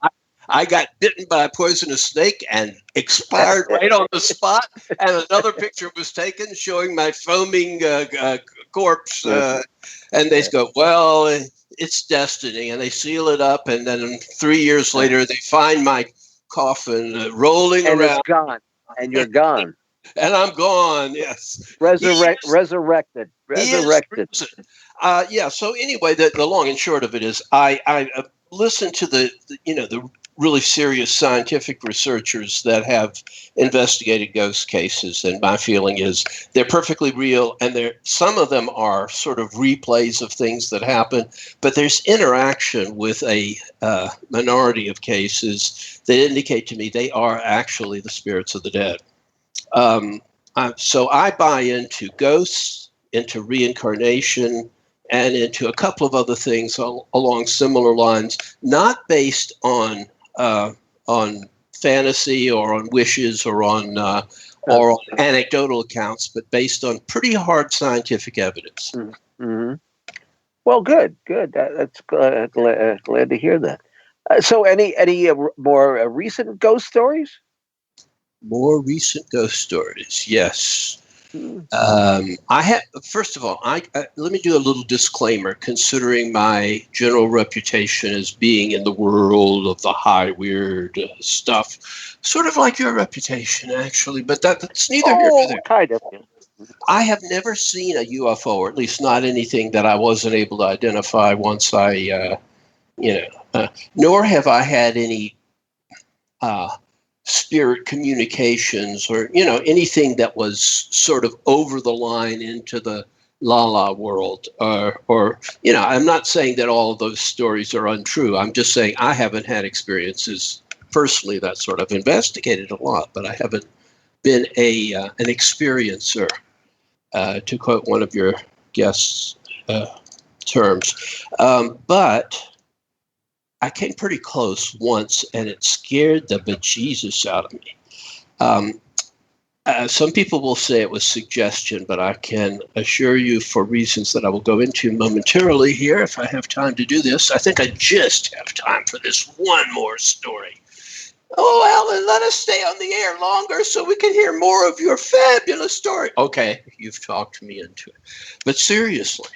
I got bitten by a poisonous snake and expired right on the spot. And another picture was taken showing my foaming corpse. And they go, well, it's destiny. And they seal it up. And then 3 years later, they find my coffin rolling around. And it's gone. And you're gone. And I'm gone, yes. Resurrected. Yeah, so anyway, the long and short of it is I listened to the really serious scientific researchers that have investigated ghost cases, and my feeling is they're perfectly real, and some of them are sort of replays of things that happen, but there's interaction with a minority of cases that indicate to me they are actually the spirits of the dead. So I buy into ghosts, into reincarnation, and into a couple of other things along similar lines, not based on fantasy or on wishes or on anecdotal accounts, but based on pretty hard scientific evidence. Mm-hmm. Well, good. That's glad to hear that. So, any more recent ghost stories? More recent ghost stories, yes. First of all, let me do a little disclaimer, considering my general reputation as being in the world of the high weird stuff, sort of like your reputation, actually, but that's neither here nor there. Kind of. I have never seen a UFO, or at least not anything that I wasn't able to identify once nor have I had any spirit communications or anything that was sort of over the line into the la world, or I'm not saying that all of those stories are untrue. I'm just saying I haven't had experiences personally that sort of investigated a lot, but I haven't been an experiencer, to quote one of your guests' terms. But I came pretty close once, and it scared the bejesus out of me. Some people will say it was suggestion, but I can assure you, for reasons that I will go into momentarily here, if I have time to do this. I think I just have time for this one more story. Oh, Alan, let us stay on the air longer so we can hear more of your fabulous story. Okay, you've talked me into it. But seriously,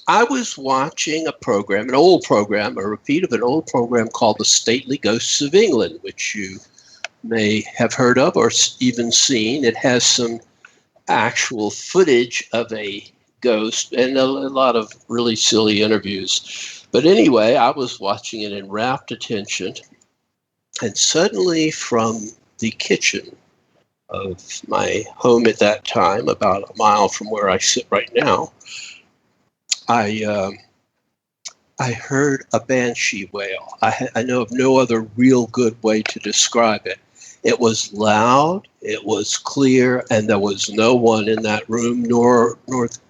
I was watching a program, an old program, a repeat of an old program called The Stately Ghosts of England, which you may have heard of or even seen. It has some actual footage of a ghost and a lot of really silly interviews. But anyway, I was watching it in rapt attention, and suddenly from the kitchen of my home at that time, about a mile from where I sit right now, I I heard a banshee wail. I know of no other real good way to describe it. It was loud, it was clear, and there was no one in that room, nor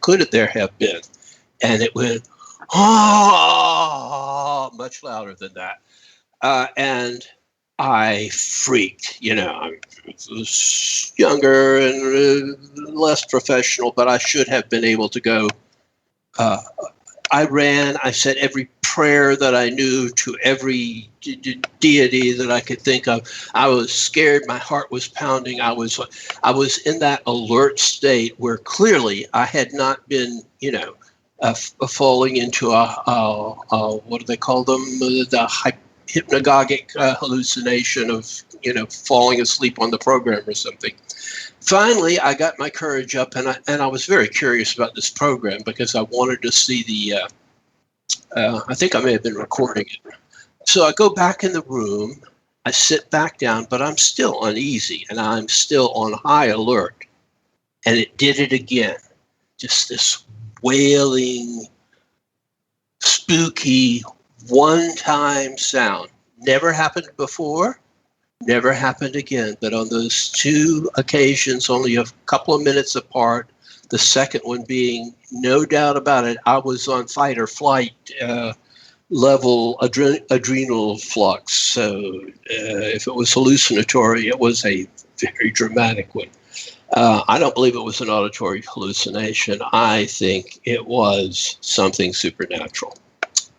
could it there have been. And it went, ah, much louder than that. And I freaked. I was younger and less professional, but I should have been able to go. I ran. I said every prayer that I knew to every deity that I could think of. I was scared. My heart was pounding. I was in that alert state where clearly I had not been, falling into a what do they call them? The hypnagogic hallucination of, falling asleep on the program or something. Finally, I got my courage up, and I was very curious about this program because I wanted to see the. I think I may have been recording it. So I go back in the room. I sit back down, but I'm still uneasy, and I'm still on high alert. And it did it again. Just this wailing, spooky, one-time sound. Never happened before. Never happened again, but on those two occasions, only a couple of minutes apart, the second one being, no doubt about it, I was on fight or flight level adrenal flux. So if it was hallucinatory, it was a very dramatic one. I don't believe it was an auditory hallucination. I think it was something supernatural.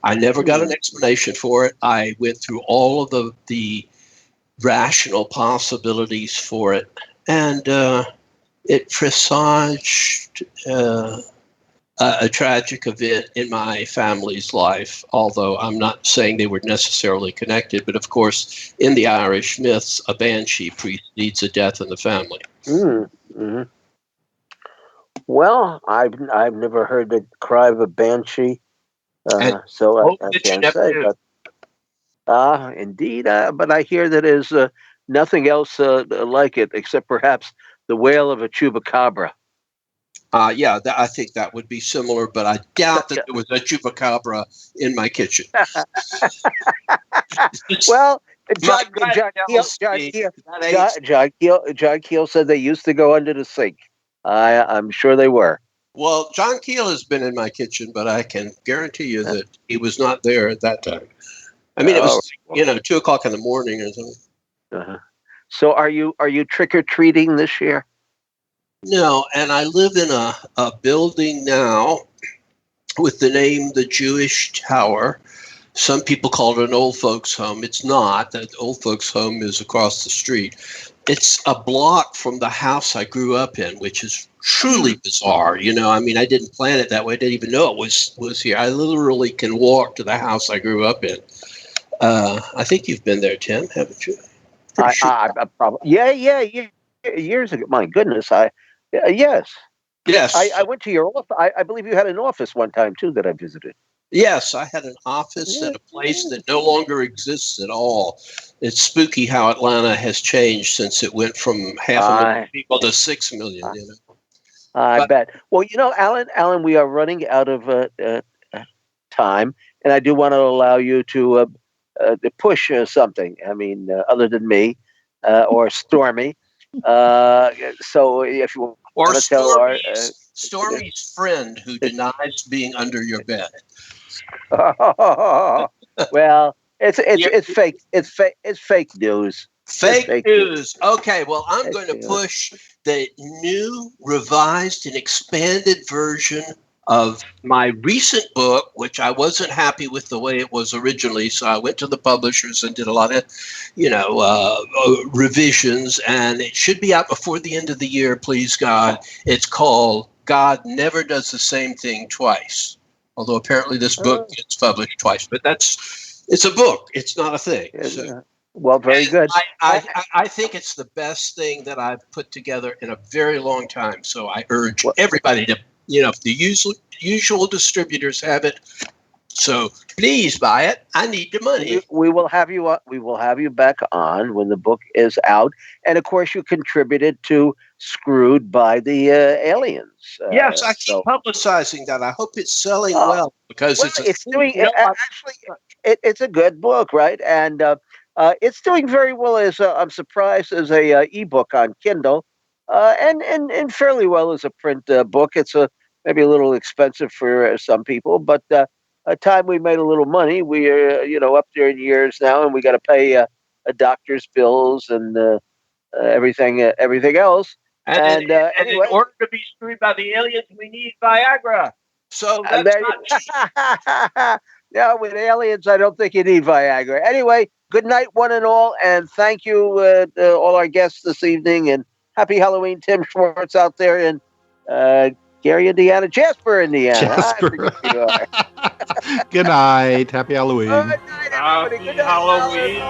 I never got an explanation for it. I went through all of the rational possibilities for it, and it presaged a tragic event in my family's life, although I'm not saying they were necessarily connected. But of course, in the Irish myths, a banshee precedes a death in the family. Mm-hmm. Well, I've never heard the cry of a banshee, so I can't say. But indeed, but I hear that there's nothing else like it except perhaps the wail of a chupacabra. Yeah, I think that would be similar, but I doubt that there was a chupacabra in my kitchen. Well, John Keel said they used to go under the sink. I'm sure they were. Well, John Keel has been in my kitchen, but I can guarantee you that he was not there at that time. I mean, it was 2:00 in the morning or something. Uh-huh. So, are you trick or treating this year? No, and I live in a building now with the name the Jewish Tower. Some people call it an old folks home. It's not. That old folks home is across the street. It's a block from the house I grew up in, which is truly bizarre. I mean, I didn't plan it that way. I didn't even know it was here. I literally can walk to the house I grew up in. I think you've been there, Tim, haven't you? I probably. Yeah. Years ago. My goodness. Yes. Yes. I went to your office. I believe you had an office one time too that I visited. Yes, I had an office at a place that no longer exists at all. It's spooky how Atlanta has changed since it went from 500,000 people to 6 million. I bet. Well, Allen, we are running out of time, and I do want to allow you to push something. I mean, other than me or Stormy. So if you want to tell Stormy's friend who denies being under your bed. Well, it's fake. It's fake news. Fake news. Okay, well, I'm going to push the new, revised, and expanded version of my recent book, which I wasn't happy with the way it was originally, so I went to the publishers and did a lot of, revisions, and it should be out before the end of the year, please God. It's called God Never Does the Same Thing Twice, although apparently this book gets published twice, but it's a book. It's not a thing. So. Well, very good. I think it's the best thing that I've put together in a very long time, so I urge everybody to, if the usual distributors have it, So please buy it. I need the money. We will have you. We will have you back on when the book is out, and of course, you contributed to Screwed by the Aliens. Yes, I keep publicizing that. I hope it's selling well because it's doing. Actually, it's a good book, right? And it's doing very well. As I'm surprised, as a ebook on Kindle, and fairly well as a print book. It's maybe a little expensive for some people, but a time we made a little money. We are up there in years now, and we got to pay a doctor's bills and everything else. And anyway, in order to be screwed by the aliens, we need Viagra. So that's not. Yeah, with aliens, I don't think you need Viagra. Anyway, good night, one and all, and thank you all our guests this evening, and happy Halloween, Tim Swartz out there in Gary, Indiana, Jasper, Indiana. Jasper. Good night. Happy Halloween. Good night, everybody. Good night, Halloween.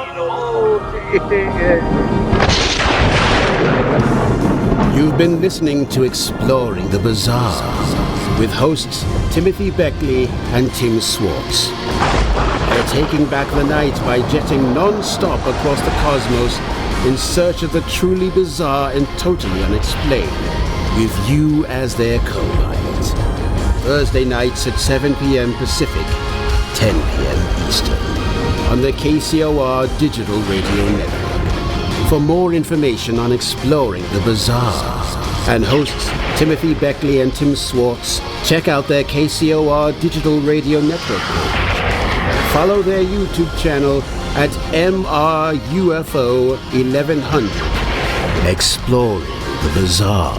You've been listening to Exploring the Bizarre with hosts Timothy Beckley and Tim Swartz. They're taking back the night by jetting non-stop across the cosmos in search of the truly bizarre and totally unexplained, with you as their co-pilot. Thursday nights at 7 p.m. Pacific, 10 p.m. Eastern, on the KCOR Digital Radio Network. For more information on Exploring the Bizarre and hosts Timothy Beckley and Tim Swartz, check out their KCOR Digital Radio Network page. Follow their YouTube channel at MRUFO 1100. Exploring the Bizarre.